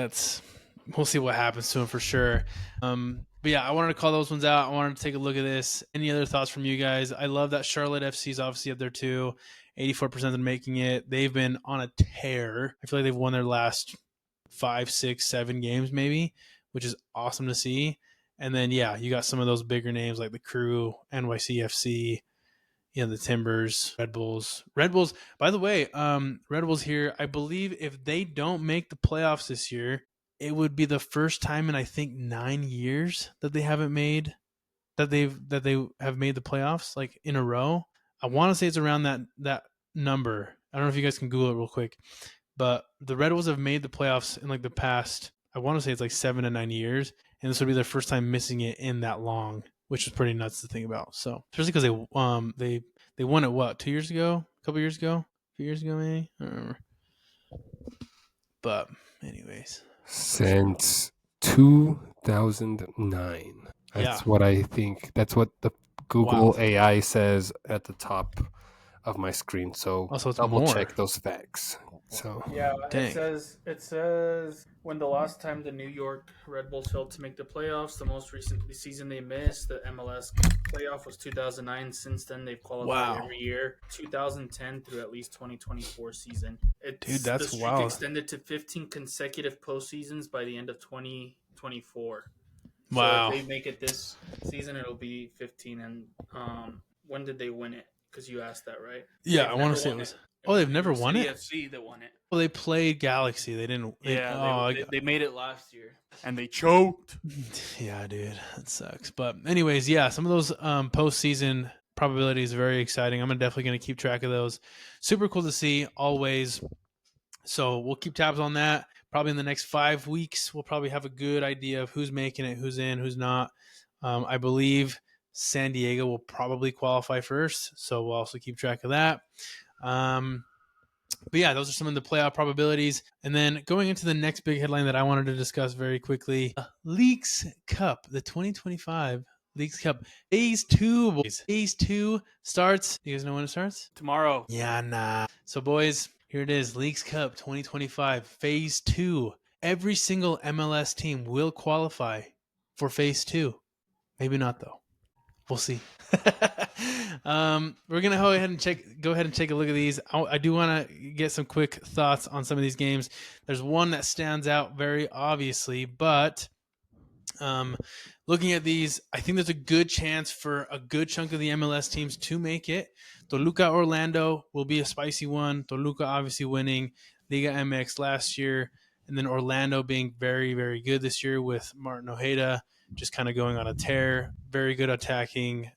we'll see what happens to them for sure. But yeah, I wanted to call those ones out. I wanted to take a look at this. Any other thoughts from you guys? I love that Charlotte FC is obviously up there too. 84% of making it. They've been on a tear. I feel like they've won their last 5, 6, 7 games maybe, which is awesome to see. And then, yeah, you got some of those bigger names like the Crew, NYCFC, the Timbers, Red Bulls. By the way, Red Bulls here, I believe if they don't make the playoffs this year, it would be the first time in I think 9 years that they have made the playoffs like in a row. I want to say it's around that number. I don't know if you guys can Google it real quick, but the Red Bulls have made the playoffs in like the past, I want to say it's like 7 to 9 years, and this would be their first time missing it in that long, which is pretty nuts to think about. So especially because they won it what, 2 years ago, a couple years ago, a few years ago maybe, I don't remember. But anyways, since 2009. That's what I think. That's what the Google AI says at the top of my screen. So Also, it's double more. check those facts. So Yeah, Dang. it says when the last time the New York Red Bulls failed to make the playoffs, the most recent season they missed, the MLS playoff was 2009. Since then, they've qualified every year, 2010 through at least 2024 season. Dude, that's the streak wild. extended to 15 consecutive postseasons by the end of 2024. Wow. So if they make it this season, it'll be 15. And when did they win it? Because you asked that, right? Yeah, I want to say it was. Oh, they've never won it? FC that won it. Well, they played Galaxy. They didn't. They made it last year, and they choked. Yeah, dude, that sucks. But anyways, yeah, some of those postseason probabilities are very exciting. I'm definitely going to keep track of those. Super cool to see always. So we'll keep tabs on that. Probably in the next 5 weeks, we'll probably have a good idea of who's making it, who's in, who's not. I believe San Diego will probably qualify first, so we'll also keep track of that. But yeah, those are some of the playoff probabilities. And then going into the next big headline that I wanted to discuss very quickly, Leagues Cup, the 2025 Leagues Cup. Phase 2, boys. Phase 2 starts. You guys know when it starts? Tomorrow. Yeah, nah. So, boys, here it is. Leagues Cup 2025, Phase 2. Every single MLS team will qualify for Phase 2. Maybe not, though. We'll see. We're gonna go ahead and take a look at these. I do want to get some quick thoughts on some of these games. There's one that stands out very obviously, but looking at these, I think there's a good chance for a good chunk of the MLS teams to make it. Toluca Orlando will be a spicy one. Toluca obviously winning Liga MX last year, and then Orlando being very, very good this year with Martin Ojeda just kind of going on a tear. Very good attacking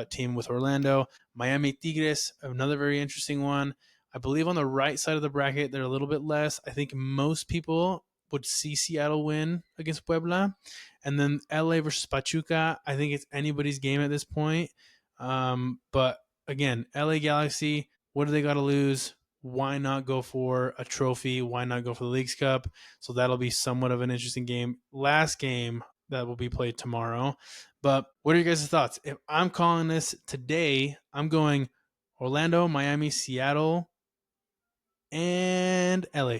team with Orlando. Miami Tigres, another very interesting one. I believe on the right side of the bracket, they're a little bit less. I think most people would see Seattle win against Puebla. And then LA versus Pachuca, I think it's anybody's game at this point. But again, LA Galaxy, what do they got to lose? Why not go for a trophy? Why not go for the Leagues Cup? So that'll be somewhat of an interesting game. Last game that will be played tomorrow. But what are your guys' thoughts? If I'm calling this today, I'm going Orlando, Miami, Seattle, and LA.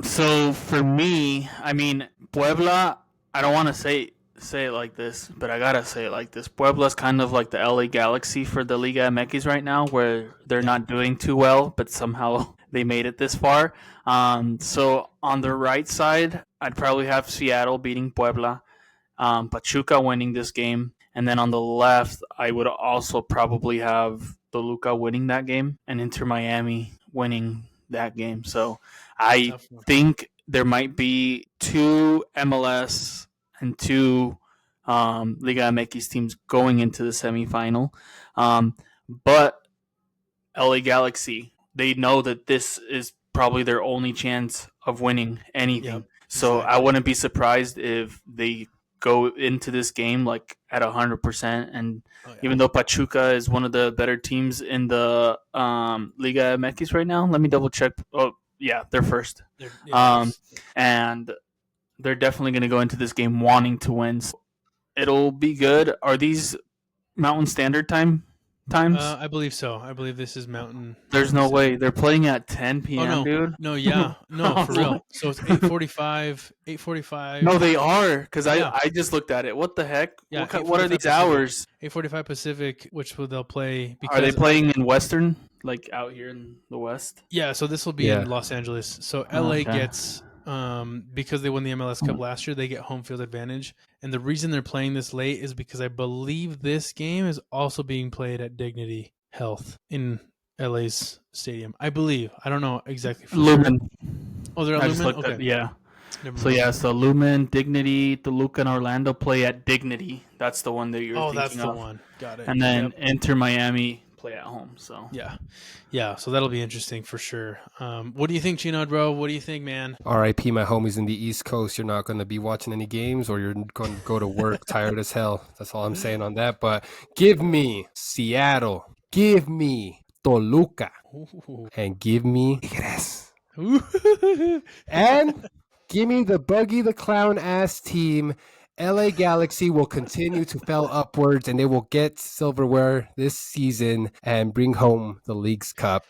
So for me, I mean, Puebla, I don't want to say it like this, but I gotta say it like this. Puebla's kind of like the LA Galaxy for the Liga MX right now, where they're not doing too well, but somehow they made it this far. So on the right side, I'd probably have Seattle beating Puebla, Pachuca winning this game, and then on the left, I would also probably have Toluca winning that game and Inter Miami winning that game. So I think there might be 2 MLS and 2 Liga MX teams going into the semifinal. But LA Galaxy, they know that this is probably their only chance of winning anything. Yep, so exactly. I wouldn't be surprised if they go into this game like at 100%. And even though Pachuca is one of the better teams in the Liga MX right now, let me double check. Oh, yeah, they're first. And they're definitely going to go into this game wanting to win. So it'll be good. Are these Mountain Standard Time times? I believe so. I believe this is Mountain. There's no way. They're playing at 10 p.m., no. dude. No, yeah. No, for real. So it's 8:45. 8:45. No, they are, because I just looked at it. What the heck? Yeah, what are these Pacific, hours? 8:45 Pacific, which they'll play. Are they playing in Western, like out here in the West? Yeah, so this will be in Los Angeles. So LA gets, because they won the MLS Cup last year, they get home field advantage. And the reason they're playing this late is because I believe this game is also being played at Dignity Health in LA's stadium. I believe. I don't know exactly. Lumen. Sure. Oh, they're at Lumen? Okay. Yeah. So Lumen, Dignity, Toluca, and Orlando play at Dignity. That's the one that you're thinking of. Oh, that's the one. Got it. And then Inter Miami play at home. So yeah. So that'll be interesting for sure. What do you think, Chino, bro? What do you think, man? R.I.P. my homies in the East Coast. You're not going to be watching any games, or you're going to go to work tired as hell. That's all I'm saying on that. But give me Seattle, give me Toluca, and give me Tigres, and give me the Buggy the Clown ass team LA Galaxy will continue to fell upwards, and they will get silverware this season and bring home the League's Cup.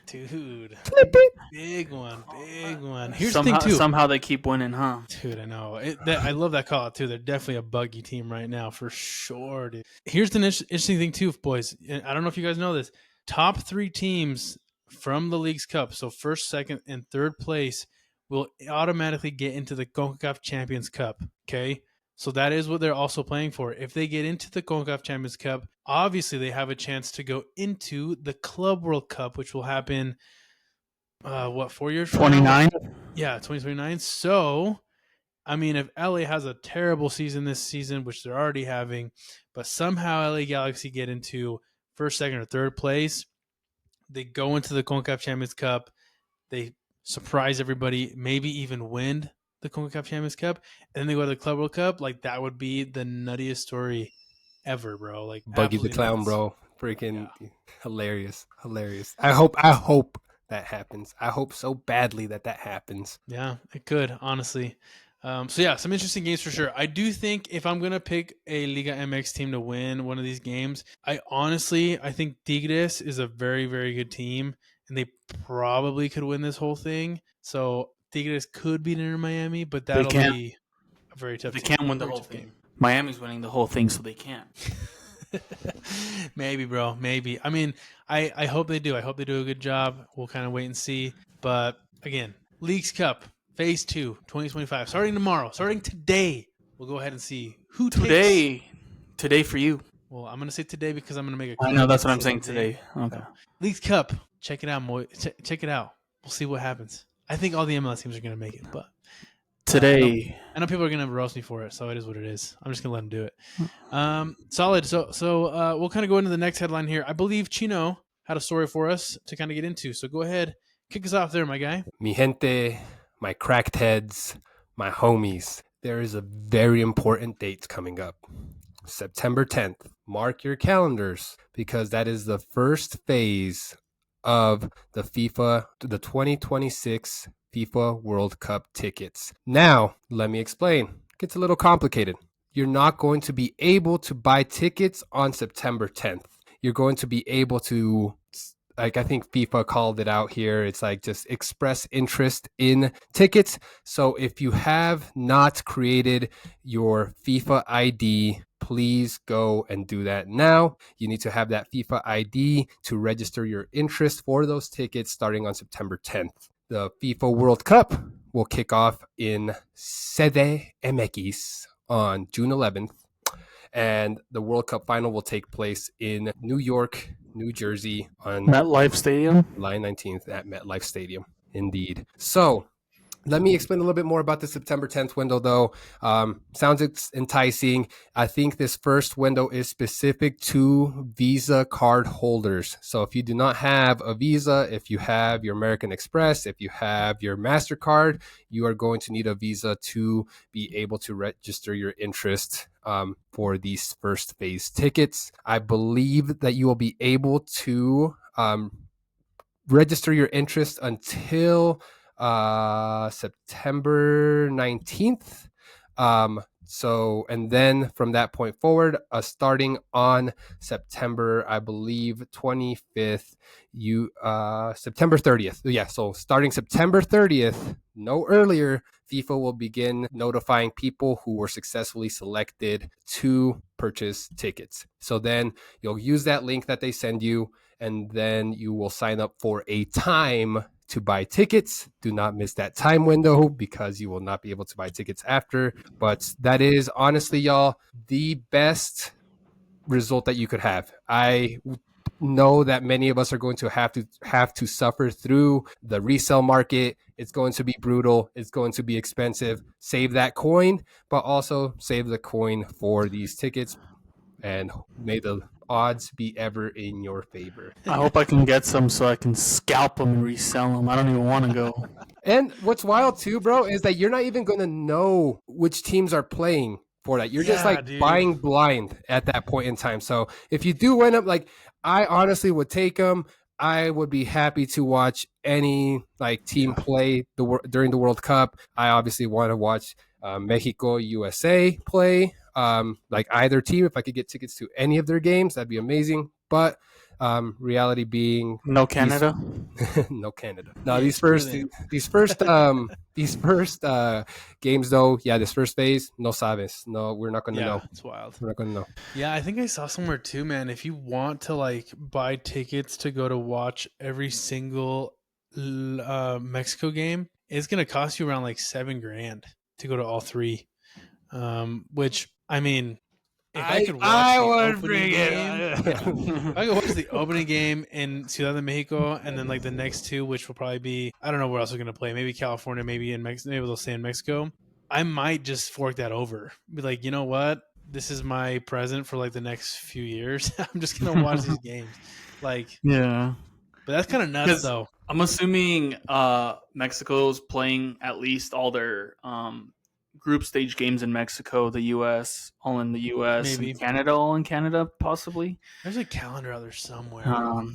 Dude, Flip it. big one. Here's the thing too. Somehow they keep winning, huh? Dude, I know. I love that call out too. They're definitely a buggy team right now for sure, dude. Here's the interesting thing too, boys. I don't know if you guys know this. Top 3 teams from the League's Cup, so first, second, and third place, will automatically get into the CONCACAF Champions Cup. Okay, so that is what they're also playing for. If they get into the CONCACAF Champions Cup, obviously they have a chance to go into the Club World Cup, which will happen. 4 years from 29. Yeah, 2029. So, I mean, if LA has a terrible season this season, which they're already having, but somehow LA Galaxy get into first, second, or third place, they go into the CONCACAF Champions Cup, they surprise everybody, maybe even win the CONCACAF Champions Cup, and then they go to the Club World Cup, like that would be the nuttiest story ever, bro. Like Buggy the Clown, nuts. bro. Freaking hilarious. I hope that happens. I hope so badly that happens. Yeah, it could, honestly. So yeah, some interesting games for sure. I do think if I'm gonna pick a Liga MX team to win one of these games, I think Tigres is a very, very good team, and they probably could win this whole thing. So Tigres could beat Inter Miami, but that'll be a very tough. They team. can't win the whole thing. Miami's winning the whole thing, so they can't. Maybe, bro. Maybe. I mean, I hope they do. I hope they do a good job. We'll kind of wait and see. But again, Leagues Cup. Phase 2, 2025, starting tomorrow, starting today. We'll go ahead and see who today for you. Well, I'm gonna say today because I'm gonna make I know that's what I'm saying today. Okay. Leagues Cup, check it out, check it out. We'll see what happens. I think all the MLS teams are gonna make it, but today, I know people are gonna roast me for it, so it is what it is. I'm just gonna let them do it. Solid. So we'll kind of go into the next headline here. I believe Chino had a story for us to kind of get into. So go ahead, kick us off there, my guy. Mi gente. My cracked heads, my homies, there is a very important date coming up. September 10th. Mark your calendars because that is the first phase of the 2026 FIFA World Cup tickets. Now, let me explain. It gets a little complicated. You're not going to be able to buy tickets on September 10th. You're going to be able to, like, I think FIFA called it out here. It's like just express interest in tickets. So if you have not created your FIFA ID, please go and do that now. You need to have that FIFA ID to register your interest for those tickets starting on September 10th. The FIFA World Cup will kick off in Sede MX on June 11th. And the World Cup final will take place in New York, New Jersey on MetLife Stadium, July 19th at MetLife Stadium. Indeed. So let me explain a little bit more about the September 10th window, though. Sounds enticing. I think this first window is specific to Visa card holders. So if you do not have a Visa, if you have your American Express, if you have your MasterCard, you are going to need a Visa to be able to register your interest for these first phase tickets. I believe that you will be able to register your interest until September 19th. So, and then from that point forward, starting on September, I believe 25th, September 30th. Yeah. So starting September 30th, no earlier, FIFA will begin notifying people who were successfully selected to purchase tickets. So then you'll use that link that they send you, and then you will sign up for a time to buy tickets. Do not miss that time window because you will not be able to buy tickets after. But that is honestly, y'all, the best result that you could have. I know that many of us are going to have to suffer through the resale market. It's going to be brutal. It's going to be expensive. Save that coin, but also save the coin for these tickets. And may the odds be ever in your favor. I hope I can get some so I can scalp them and resell them. I don't even want to go. And what's wild too, bro, is that you're not even going to know which teams are playing for that. You're just like buying blind at that point in time. So if you do end up, like, I honestly would take them. I would be happy to watch any like team play during the World Cup. I obviously want to watch Mexico, USA play. Like either team, if I could get tickets to any of their games, that'd be amazing. But reality being No Canada. no Canada. No, Yeah, these screw first them. these first games though, yeah, this first phase, no sabes. No, we're not gonna know. It's wild. We're not gonna know. Yeah, I think I saw somewhere too, man. If you want to like buy tickets to go to watch every single Mexico game, it's gonna cost you around like $7,000 to go to all three. Which I mean, if I could watch the opening game, if I could watch the opening game in Ciudad de Mexico, and then like the next two, which will probably be, I don't know where else we're gonna play. Maybe California, maybe in Mexico. Maybe they'll stay in Mexico. I might just fork that over. Be like, you know what? This is my present for like the next few years. I'm just gonna watch these games. Like, Yeah. but that's kind of nuts, though. I'm assuming Mexico's playing at least all their group stage games in Mexico, the U.S. all in the U.S. Maybe. and Canada all in Canada, possibly. There's a calendar out there somewhere.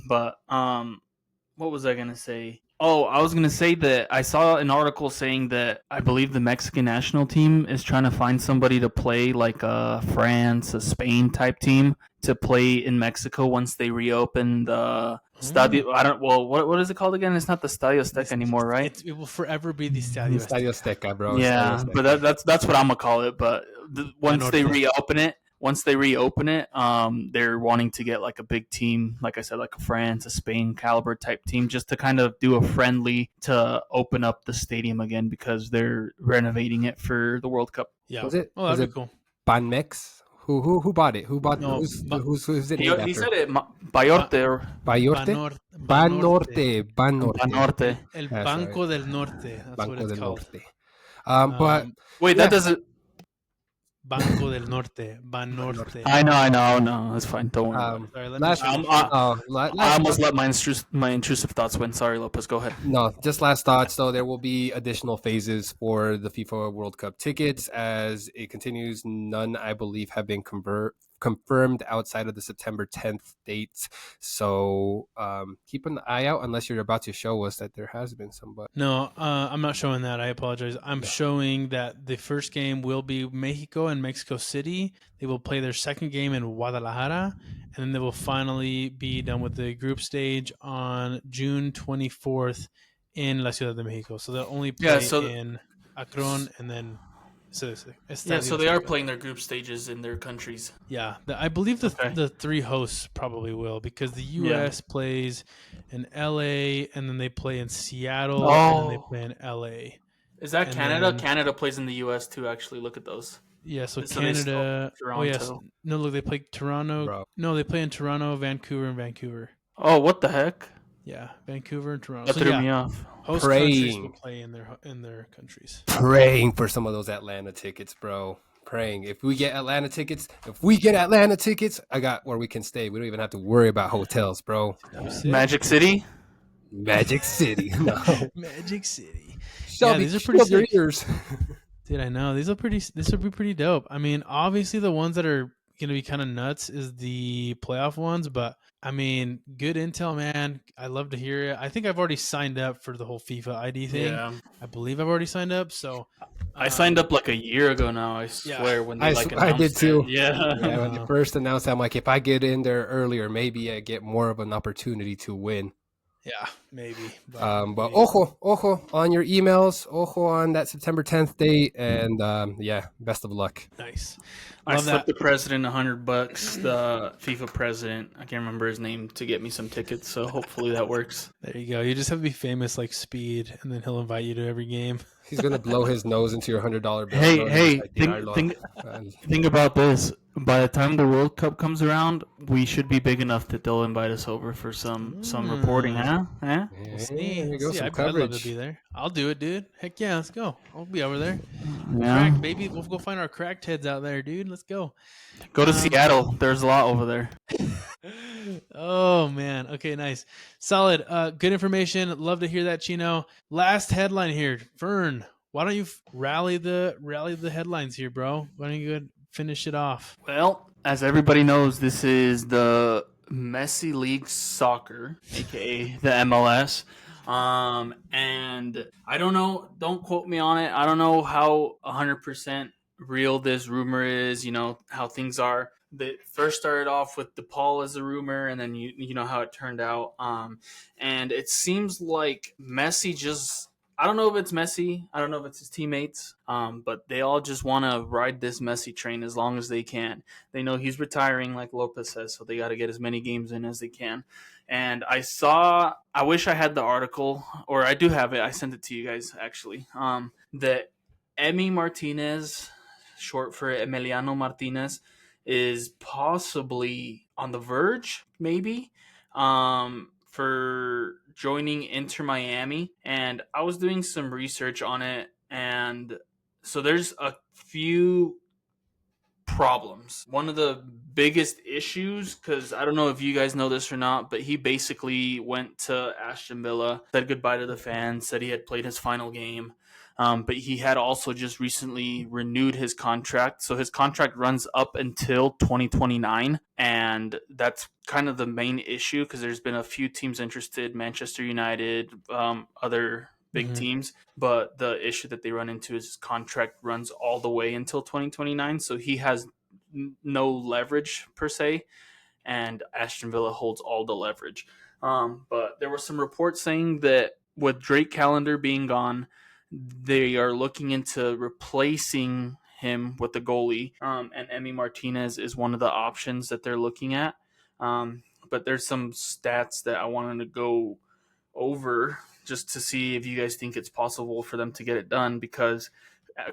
But what was I gonna say? Oh, I was gonna say that I saw an article saying that I believe the Mexican national team is trying to find somebody to play like a France, a Spain type team to play in Mexico once they reopen the Stadio. I don't. Well, what is it called again? It's not the Stadio Azteca anymore, right? It will forever be the Stadio Estadio Azteca. Azteca, bro. Yeah, Estadio Azteca. but that's what I'm gonna call it. But once they Norte. reopen it, they're wanting to get like a big team, like I said, like a France, a Spain caliber type team, just to kind of do a friendly to open up the stadium again because they're renovating it for the World Cup. Yeah. Was it? Oh, that'd be cool. Banmex? Who bought it? Who bought No, who's it? He said it, Bayorte or Bayorte? Banorte. Banorte. El That's Banco right. del Norte. That's what Banco it's del called. Norte. But Wait, Yeah. that doesn't. Banco del Norte. Banorte. I know. No, that's fine. Don't worry. About it. Sorry, let last, me I almost let my intrusive thoughts win. Sorry, Lopez. Go ahead. No, just last thoughts. So there will be additional phases for the FIFA World Cup tickets as it continues. None, I believe, have been confirmed outside of the September 10th dates. So keep an eye out unless you're about to show us that there has been some. But No, I'm not showing that. I apologize. I'm showing that the first game will be Mexico and Mexico City. They will play their second game in Guadalajara, and then they will finally be done with the group stage on June 24th in La Ciudad de Mexico. So they'll only play in Akron and then. So they are playing their group stages in their countries. Yeah, I believe the three hosts probably will because the U.S. plays in L.A. and then they play in Seattle and then they play in L.A. Is that And Canada? then- Canada plays in the U.S. too. Actually, look at those. Yeah, so So they Canada. still- Oh yes, Toronto. no, look, they play Toronto. Bro. No, they play in Toronto, Vancouver, and Vancouver. Oh, what the heck? Yeah, Vancouver and Toronto. That So threw yeah, me off. host countries Praying. will play in their countries. praying for some of those Atlanta tickets, bro. Praying. If we get Atlanta tickets, I got where we can stay. We don't even have to worry about hotels, bro. Magic City. Magic City. No. Magic City. Shelby, these are pretty shield your sick. ears. Dude, I know this will be pretty dope. I mean, obviously the ones that are gonna be kind of nuts is the playoff ones, but I mean, good intel, man. I love to hear it. I think I've already signed up for the whole FIFA ID thing. Yeah, I believe I've already signed up. So I signed up like a year ago now. I swear when they I like did announced too. it. Yeah. Yeah, when they first announced it, I'm like, if I get in there earlier, maybe I get more of an opportunity to win. yeah, maybe. But ojo on your emails, ojo on that September 10th date, and yeah, best of luck. Nice. I Love slipped that. the president $100, the FIFA president. I can't remember his name to get me some tickets. So hopefully that works. There you go. You just have to be famous like Speed, and then he'll invite you to every game. He's gonna blow his nose into your $100 bill. Hey, bro. hey, He's like, "Yeah, I love think- it." Think about this. By the time the World Cup comes around, we should be big enough that they'll invite us over for some reporting, huh? Yeah, See, there you go, some I'd love to coverage. be there. I'll do it, dude. Heck yeah, let's go. I'll be over there. Yeah. Cracked, baby. We'll go find our cracked heads out there, dude. Let's go. Go to Seattle. There's a lot over there. Oh man. Okay, nice. Solid. Good information. Love to hear that, Chino. Last headline here. Fern, why don't you rally the headlines here, bro? Why don't you go ahead and finish it off? Well, as everybody knows, this is the Messi League Soccer, aka the MLS. And I don't know, don't quote me on it. I don't know how 100% real this rumor is, how things are. That first started off with DePaul as a rumor, and then you know how it turned out. And it seems like Messi just, I don't know if it's Messi, I don't know if it's his teammates, but they all just want to ride this Messi train as long as they can. They know he's retiring, like Lopez says, so they got to get as many games in as they can. And I wish I had the article, or I do have it. I sent it to you guys actually. That Emi Martinez, short for Emiliano Martinez, is possibly on the verge, maybe, for joining Inter Miami. And I was doing some research on it, and so there's a few problems. One of the biggest issues, because I don't know if you guys know this or not, but he basically went to Aston Villa, said goodbye to the fans, said he had played his final game. But he had also just recently renewed his contract. So his contract runs up until 2029. And that's kind of the main issue, because there's been a few teams interested, Manchester United, other big teams. But the issue that they run into is his contract runs all the way until 2029. So he has no leverage per se. And Aston Villa holds all the leverage. But there were some reports saying that with Drake Callender being gone, they are looking into replacing him with the goalie, and Emi Martinez is one of the options that they're looking at. But there's some stats that I wanted to go over just to see if you guys think it's possible for them to get it done, because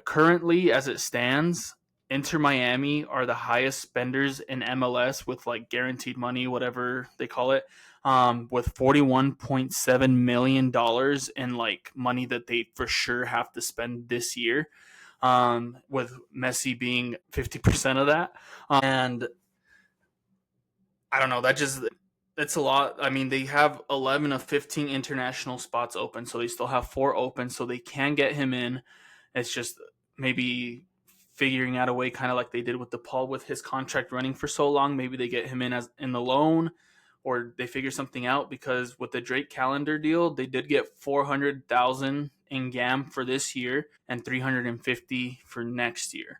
currently, as it stands, Inter Miami are the highest spenders in MLS with like guaranteed money, whatever they call it, with $41.7 million in like money that they for sure have to spend this year, with Messi being 50% of that. And I don't know, that's a lot. I mean, they have 11 of 15 international spots open, so they still have 4 open, so they can get him in. It's just maybe figuring out a way, kind of like they did with DePaul with his contract running for so long. Maybe they get him in as in the loan, or they figure something out, because with the Drake Callender deal, they did get 400,000 in GAM for this year and 350 for next year.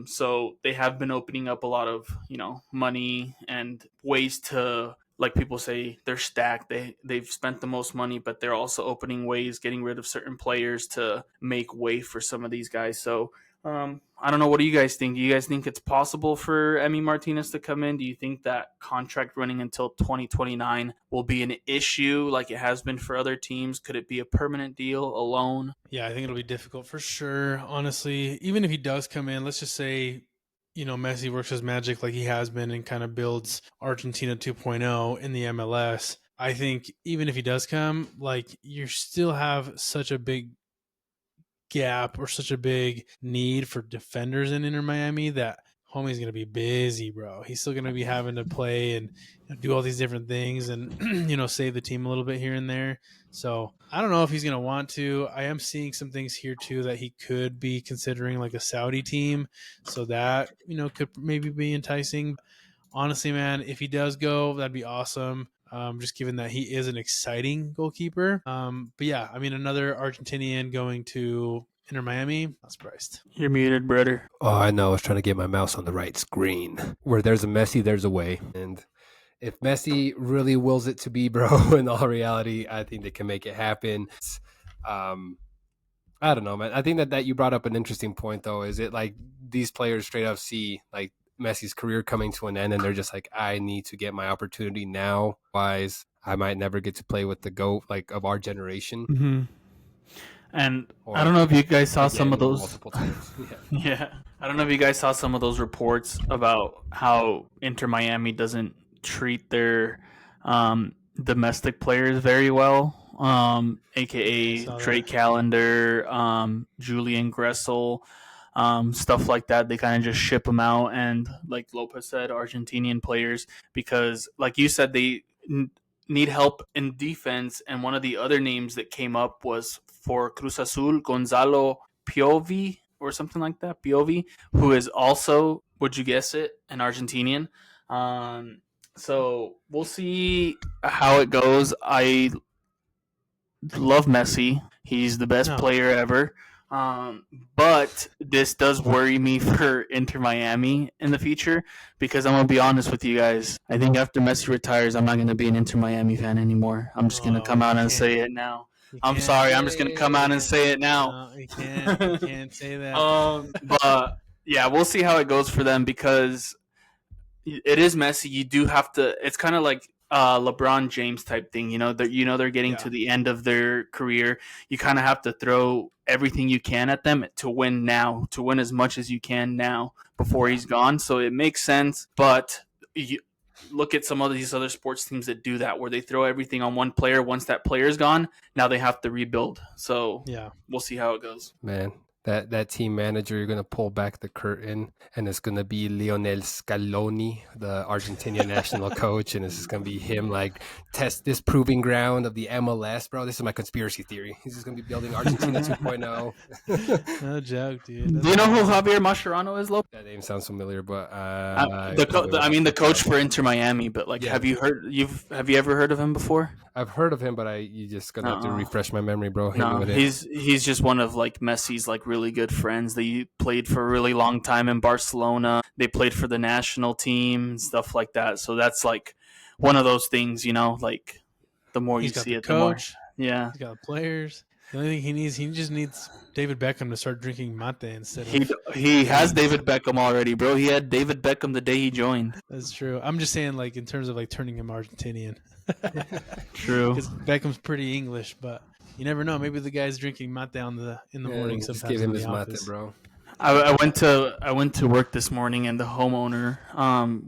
So they have been opening up a lot of money and ways to, like people say, they're stacked. They've spent the most money, but they're also opening ways, getting rid of certain players to make way for some of these guys. So I don't know. What do you guys think? Do you guys think it's possible for Emi Martinez to come in? Do you think that contract running until 2029 will be an issue like it has been for other teams? Could it be a permanent deal, a loan? Yeah, I think it'll be difficult for sure. Honestly, even if he does come in, let's just say, Messi works his magic like he has been and kind of builds Argentina 2.0 in the MLS. I think even if he does come, like, you still have such a big gap or such a big need for defenders in Inter Miami that homie's going to be busy, bro. He's still going to be having to play and do all these different things and, save the team a little bit here and there. So I don't know if he's going to want to. I am seeing some things here too that he could be considering, like a Saudi team. So that, could maybe be enticing. Honestly, man, if he does go, that'd be awesome. Just given that he is an exciting goalkeeper. But yeah, I mean, another Argentinian going to Inter Miami, not surprised. You're muted, brother. Oh, I know. I was trying to get my mouse on the right screen. Where there's a Messi, there's a way. And if Messi really wills it to be, bro, in all reality, I think they can make it happen. I don't know, man. I think that you brought up an interesting point, though. Is it like these players straight up see like Messi's career coming to an end and they're just like, I need to get my opportunity now. Otherwise, I might never get to play with the GOAT like of our generation. Mm-hmm. And I don't know if you guys saw some of those multiple times. Yeah. I don't know if you guys saw some of those reports about how Inter Miami doesn't treat their domestic players very well, aka Drake Callender, Julian Gressel, stuff like that. They kind of just ship them out, and like Lopez said, Argentinian players, because like you said, they need help in defense. And one of the other names that came up was for Cruz Azul, Gonzalo Piovi or something like that. Piovi, who is also, would you guess it, an Argentinian. So we'll see how it goes. I love Messi. He's the best player ever. But this does worry me for Inter Miami in the future because I'm gonna be honest with you guys. I think after Messi retires, I'm not gonna be an Inter Miami fan anymore. I'm just gonna come out and say it now. I'm sorry. I'm just gonna come out and say it now. No, you can't say that. But yeah, we'll see how it goes for them because it is Messi. You do have to. It's kind of like LeBron James type thing. They're getting to the end of their career. You kind of have to throw everything you can at them to win now, to win as much as you can now before he's gone. So it makes sense. But you look at some of these other sports teams that do that, where they throw everything on one player. Once that player's gone, now they have to rebuild. So we'll see how it goes. Man. That team manager, you're going to pull back the curtain, and it's going to be Lionel Scaloni, the Argentinian national coach, and it's just going to be him, like, test this proving ground of the MLS, bro. This is my conspiracy theory. He's just going to be building Argentina 2.0. No joke, dude. Do you know who Javier Mascherano is, Lopez? That name sounds familiar, but the coach for Inter Miami. But like, have you ever heard of him before? I've heard of him, but you just gonna have to refresh my memory, bro. No, he's just one of like Messi's like really good friends. They played for a really long time in Barcelona. They played for the national team and stuff like that. So that's like one of those things, like the more you see it, the more. Yeah, he's got the players. The only thing he just needs David Beckham to start drinking mate instead of. He has David Beckham already, bro. He had David Beckham the day he joined. That's true. I'm just saying, like, in terms of like turning him Argentinian. True. Because Beckham's pretty English, but you never know. Maybe the guy's drinking mate in the morning. Sometimes just give him his office. mate, bro. I went to work this morning, and the homeowner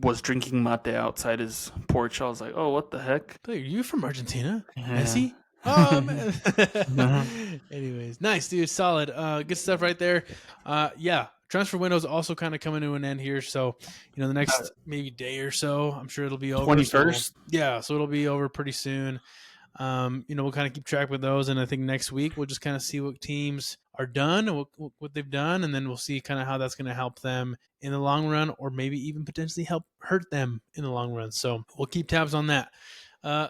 was drinking mate outside his porch. I was like, "Oh, what the heck?" Are you from Argentina, Yeah. Messi? Oh man. Anyways, nice, dude. Solid. Good stuff right there. Transfer window's also kind of coming to an end here, so the next maybe day or so, I'm sure it'll be over. 21st. So it'll be over pretty soon. We'll kind of keep track with those, and I think next week we'll just kind of see what teams are done and what they've done, and then we'll see kind of how that's going to help them in the long run, or maybe even potentially help hurt them in the long run. So we'll keep tabs on that.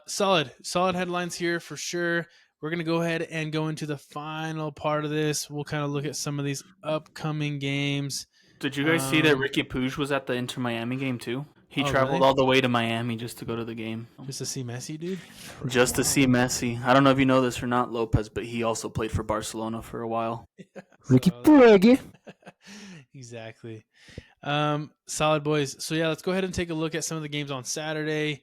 Solid headlines here for sure. We're going to go ahead and go into the final part of this. We'll kind of look at some of these upcoming games. Did you guys see that Ricky Puig was at the Inter Miami game too? He traveled all the way to Miami just to go to the game. Just to see Messi, dude? Just to see Messi. I don't know if you know this or not, Lopez, but he also played for Barcelona for a while. Ricky Puig. Exactly. Solid, boys. So, let's go ahead and take a look at some of the games on Saturday.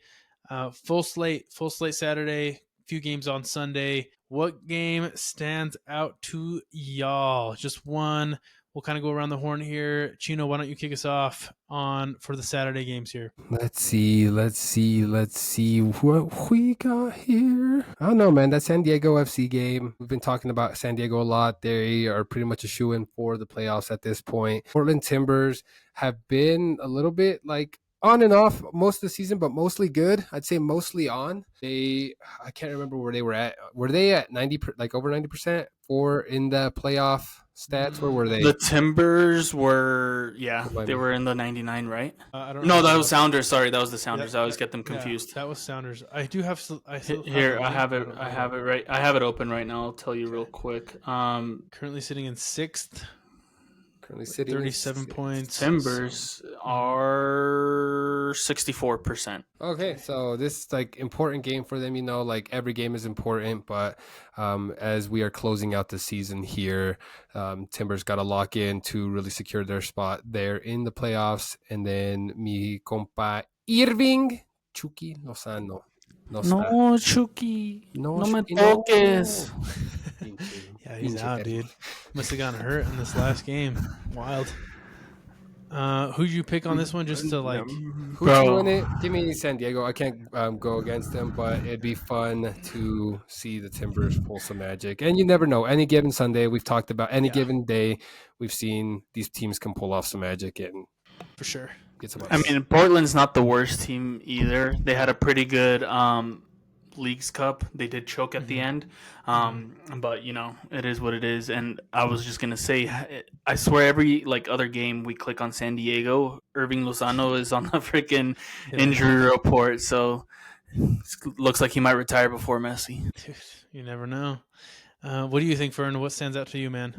Full slate Saturday. Few games on Sunday. What game stands out to y'all? Just one. We'll kind of go around the horn here. Chino, why don't you kick us off for the Saturday games here? Let's see what we got here. I don't know, man. That San Diego FC game, we've been talking about San Diego a lot. They are pretty much a shoo-in for the playoffs at this point. Portland Timbers have been a little bit like on and off most of the season, but mostly good. I'd say mostly on. I can't remember where they were at. Were they at 90, like over 90% for in the playoff stats? Where were they? The Timbers were, they were in the 99, right? I don't know. No, that was Sounders. Sorry, that was the Sounders. I always get them confused. That was Sounders. I do have. I have it right. I have it open right now. I'll tell you real quick. Currently sitting in sixth. Currently sitting 37 points. Timbers are 64%. Okay, so this is like important game for them. Like every game is important, but as we are closing out the season here, Timbers got to lock in to really secure their spot there in the playoffs. And then mi compa Irving Chucky Lozano. No, Chucky. No me toques. Yeah, he's out, dude. Must have gotten hurt in this last game. Wild. Who'd you pick on this one just to like? Who'd you win it? Give me San Diego. I can't go against them, but it'd be fun to see the Timbers pull some magic. And you never know. Any given Sunday, we've talked about any given day, we've seen these teams can pull off some magic and for sure get some. I mean, Portland's not the worst team either. They had a pretty good Leagues Cup. They did choke at the end, but it is what it is. And I was just gonna say, I swear every other game we click on San Diego, Irving Lozano is on the freaking injury report. So looks like he might retire before Messi. Dude, you never know. What do you think, Fern? What stands out to you, man?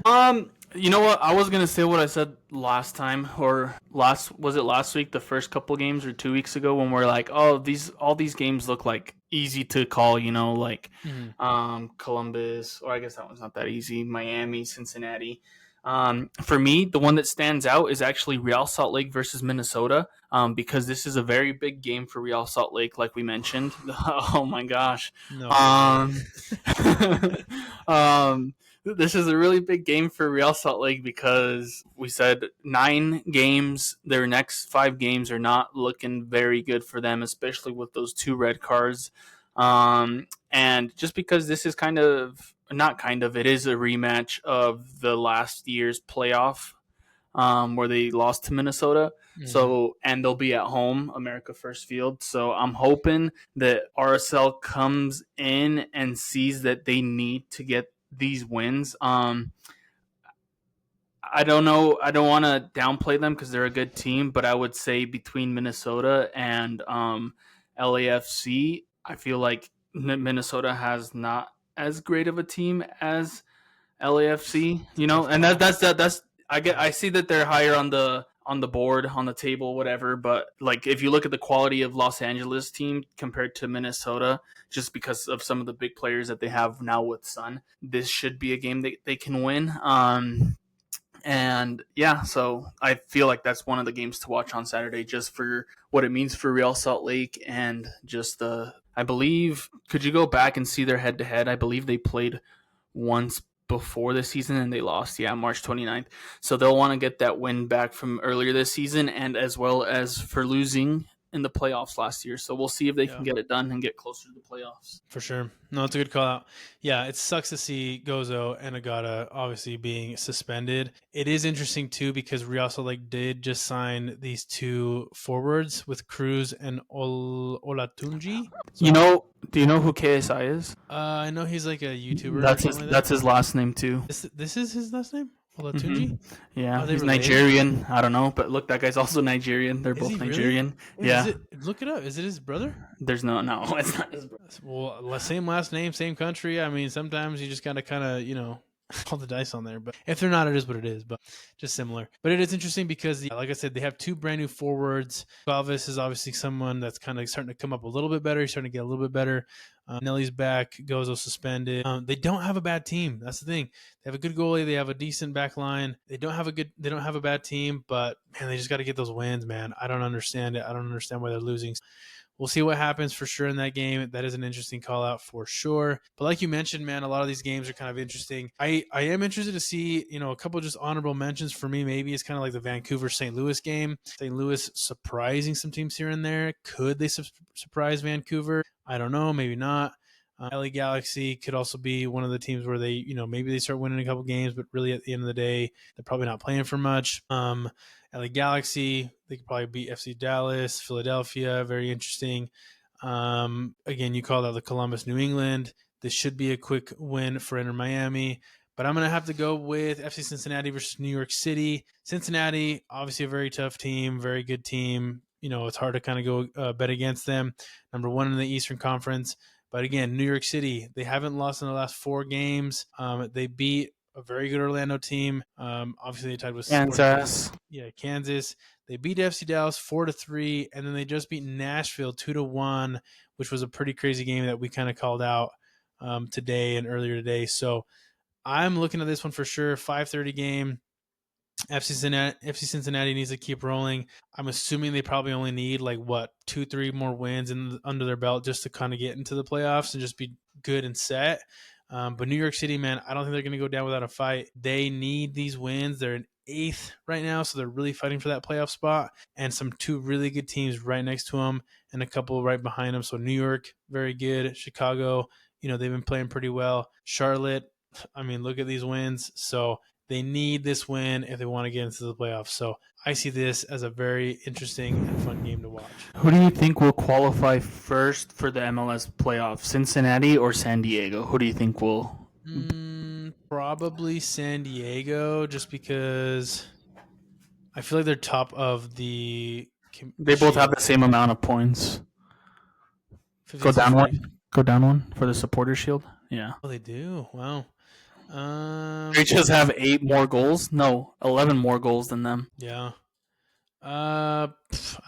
You know what? I was gonna say what I said last time, or was it last week? The first couple games, or 2 weeks ago, when we're like, oh, all these games look like easy to call. Columbus, or I guess that one's not that easy. Miami, Cincinnati. For me, the one that stands out is actually Real Salt Lake versus Minnesota, because this is a very big game for Real Salt Lake, like we mentioned. Oh my gosh. No. This is a really big game for Real Salt Lake because we said 9 games. Their next 5 games are not looking very good for them, especially with those 2 red cards. And just because this is it is a rematch of the last year's playoff, where they lost to Minnesota. So, and they'll be at home, America First Field. So I'm hoping that RSL comes in and sees that they need to get these wins. I don't know. I don't want to downplay them because they're a good team, but I would say between Minnesota and LAFC, I feel like Minnesota has not as great of a team as LAFC. And that's I see that they're higher on the board, on the table, whatever. But if you look at the quality of Los Angeles team compared to Minnesota, just because of some of the big players that they have now with Sun, this should be a game that they can win. And yeah, so I feel like that's one of the games to watch on Saturday, just for what it means for Real Salt Lake, and just I believe, could you go back and see their head to head? I believe they played once before the season and they lost, March 29th. So they'll want to get that win back from earlier this season, and as well as for losing in the playoffs last year. So we'll see if they can get it done and get closer to the playoffs. For sure. No, it's a good call out. Yeah, it sucks to see Gozo and Agata obviously being suspended. It is interesting too because Real Salt Lake did just sign these 2 forwards with Cruz and Olatunji. So, do you know who KSI is? I know he's like a YouTuber. That's his last name too. This is his last name? Olatunji? Yeah, he's Nigerian. I don't know, but look, that guy's also Nigerian. They're both Nigerian. Really? Yeah. Look it up. Is it his brother? There's no, it's not his brother. Well, same last name, same country. I mean, sometimes you just gotta kind of, roll the dice on there. But if they're not, it is what it is. But just similar. But it is interesting because, like I said, they have 2 brand new forwards. Galvis is obviously someone that's kind of starting to come up a little bit better. He's starting to get a little bit better. Nelly's back. Gozo suspended. They don't have a bad team. That's the thing. They have a good goalie. They have a decent back line. They don't have a bad team. But man, they just got to get those wins, man. I don't understand it. I don't understand why they're losing. We'll see what happens for sure in that game. That is an interesting call out for sure. But like you mentioned, man, a lot of these games are kind of interesting. I am interested to see, a couple just honorable mentions for me. Maybe it's kind of like the Vancouver-St. Louis game. St. Louis surprising some teams here and there. Could they surprise Vancouver? I don't know. Maybe not. LA Galaxy could also be one of the teams where they, maybe they start winning a couple games, but really at the end of the day, they're probably not playing for much. LA Galaxy, they could probably beat FC Dallas, Philadelphia, very interesting. Again, you called out the Columbus, New England. This should be a quick win for Inter Miami, but I'm going to have to go with FC Cincinnati versus New York City. Cincinnati, obviously a very tough team, very good team. It's hard to kind of go bet against them. Number 1 in the Eastern Conference. But again, New York City, they haven't lost in the last 4 games. They beat a very good Orlando team. Obviously, they tied with Kansas. Kansas. They beat FC Dallas 4-3, and then they just beat Nashville 2-1, which was a pretty crazy game that we kind of called out today and earlier today. So I'm looking at this one for sure. 5:30 game. FC Cincinnati needs to keep rolling. I'm assuming they probably only need 2-3 more wins under their belt just to kind of get into the playoffs and just be good and set. But New York City, man, I don't think they're going to go down without a fight. They need these wins. They're in 8th right now, so they're really fighting for that playoff spot. And 2 really good teams right next to them and a couple right behind them. So New York, very good. Chicago, they've been playing pretty well. Charlotte, I mean, look at these wins. So They need this win if they want to get into the playoffs. So I see this as a very interesting and fun game to watch. Who do you think will qualify first for the MLS playoffs? Cincinnati or San Diego? Who do you think will? Probably San Diego, just because I feel like they're top of the. They both have the same amount of points. Go down one for the supporter shield. Yeah. Oh, they do. Wow. They just have 8 more goals. No, 11 more goals than them. Yeah. I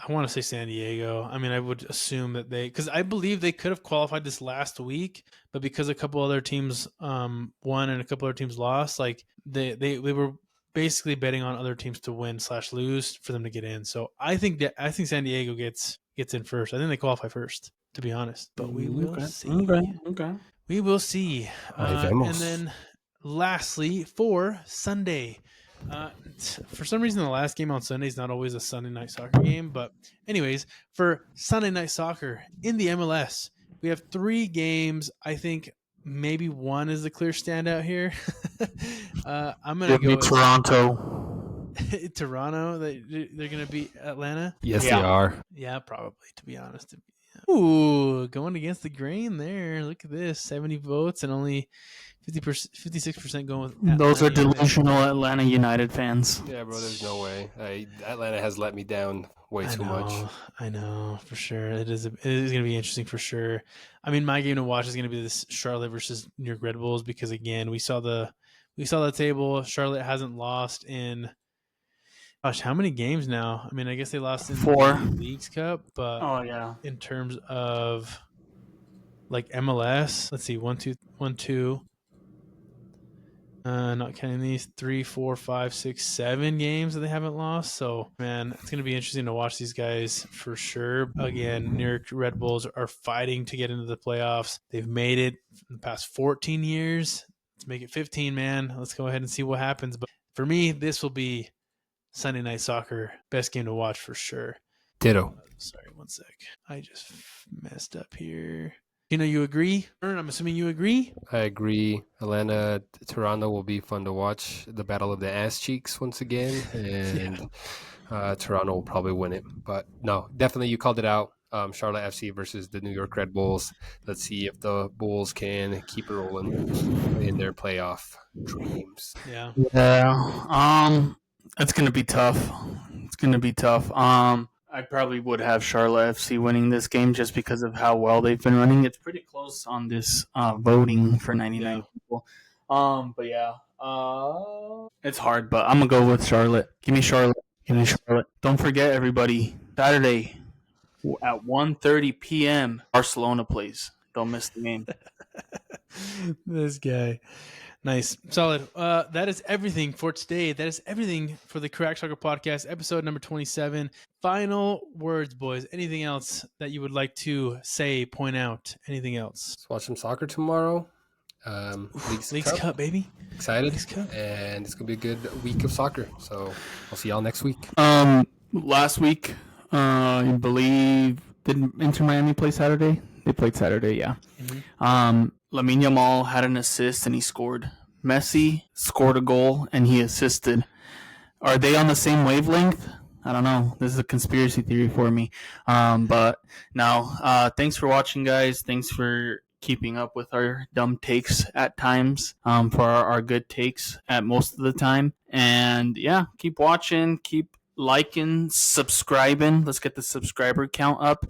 want to say San Diego. I mean, I would assume that because I believe they could have qualified this last week, but because a couple other teams won and a couple other teams lost, like they were basically betting on other teams to win/lose for them to get in. So I think San Diego gets in first. I think they qualify first, to be honest. But we will see. Okay. We will see. And then lastly, for Sunday. For some reason, the last game on Sunday is not always a Sunday night soccer game. But anyways, for Sunday night soccer in the MLS, we have 3 games. I think maybe one is the clear standout here. I'm going to go with Toronto. Toronto. They're going to beat Atlanta. Yes, they are. Yeah, probably, to be honest. Ooh, going against the grain there. Look at this. 70 votes and only 56% going with Atlanta. Those are delusional Atlanta United fans. Yeah, bro, there's no way. Atlanta has let me down way too much. I know, for sure. It is going to be interesting for sure. I mean, my game to watch is going to be this Charlotte versus New York Red Bulls because, again, we saw the table. Charlotte hasn't lost in, gosh, how many games now? I mean, I guess they lost in 4 the Leagues Cup, but in terms of like MLS, let's see, 1, 2. Not counting these 3, 4, 5, 6, 7 games that they haven't lost. So, man, it's going to be interesting to watch these guys for sure. Again, New York Red Bulls are fighting to get into the playoffs. They've made it in the past 14 years. Let's make it 15, man. Let's go ahead and see what happens. But for me, this will be Sunday night soccer. Best game to watch for sure. Ditto. Sorry, one sec. I just messed up here. You agree? I'm assuming you agree? I agree. Atlanta, Toronto will be fun to watch. The battle of the ass cheeks once again. And Toronto will probably win it. But no, definitely you called it out. Charlotte FC versus the New York Red Bulls. Let's see if the Bulls can keep it rolling in their playoff dreams. Yeah. It's going to be tough. I probably would have Charlotte FC winning this game just because of how well they've been running. It's pretty close on this voting for 99 people. But yeah, it's hard, but I'm going to go with Charlotte. Give me Charlotte. Don't forget, everybody, Saturday at 1:30 p.m., Barcelona plays. Don't miss the game. This guy. Nice. Solid. That is everything for today. That is everything for the Crack Soccer Podcast, episode number 27. Final words, boys. Anything else that you would like to say, point out? Anything else? Let's watch some soccer tomorrow. Leagues Cup, baby. Excited. And it's going to be a good week of soccer. So I'll see y'all next week. Last week, I believe, did Inter Miami play Saturday? They played Saturday, yeah. Mm-hmm. Lamine Yamal had an assist and he scored. Messi scored a goal and he assisted. Are they on the same wavelength? I don't know. This is a conspiracy theory for me. But no, thanks for watching, guys. Thanks for keeping up with our dumb takes at times, for our good takes at most of the time. And yeah, keep watching, keep liking, subscribing. Let's get the subscriber count up.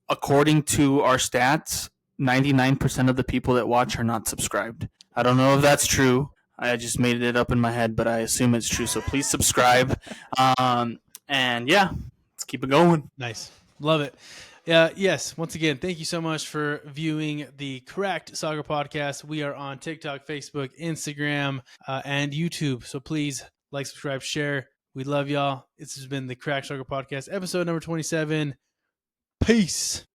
According to our stats, 99% of the people that watch are not subscribed. I don't know if that's true. I just made it up in my head, but I assume it's true. So please subscribe. And yeah, let's keep it going. Nice. Love it. Yes. Once again, thank you so much for viewing the Correct Soccer Podcast. We are on TikTok, Facebook, Instagram, and YouTube. So please like, subscribe, share. We love y'all. This has been the Crack Soccer Podcast, episode number 27. Peace.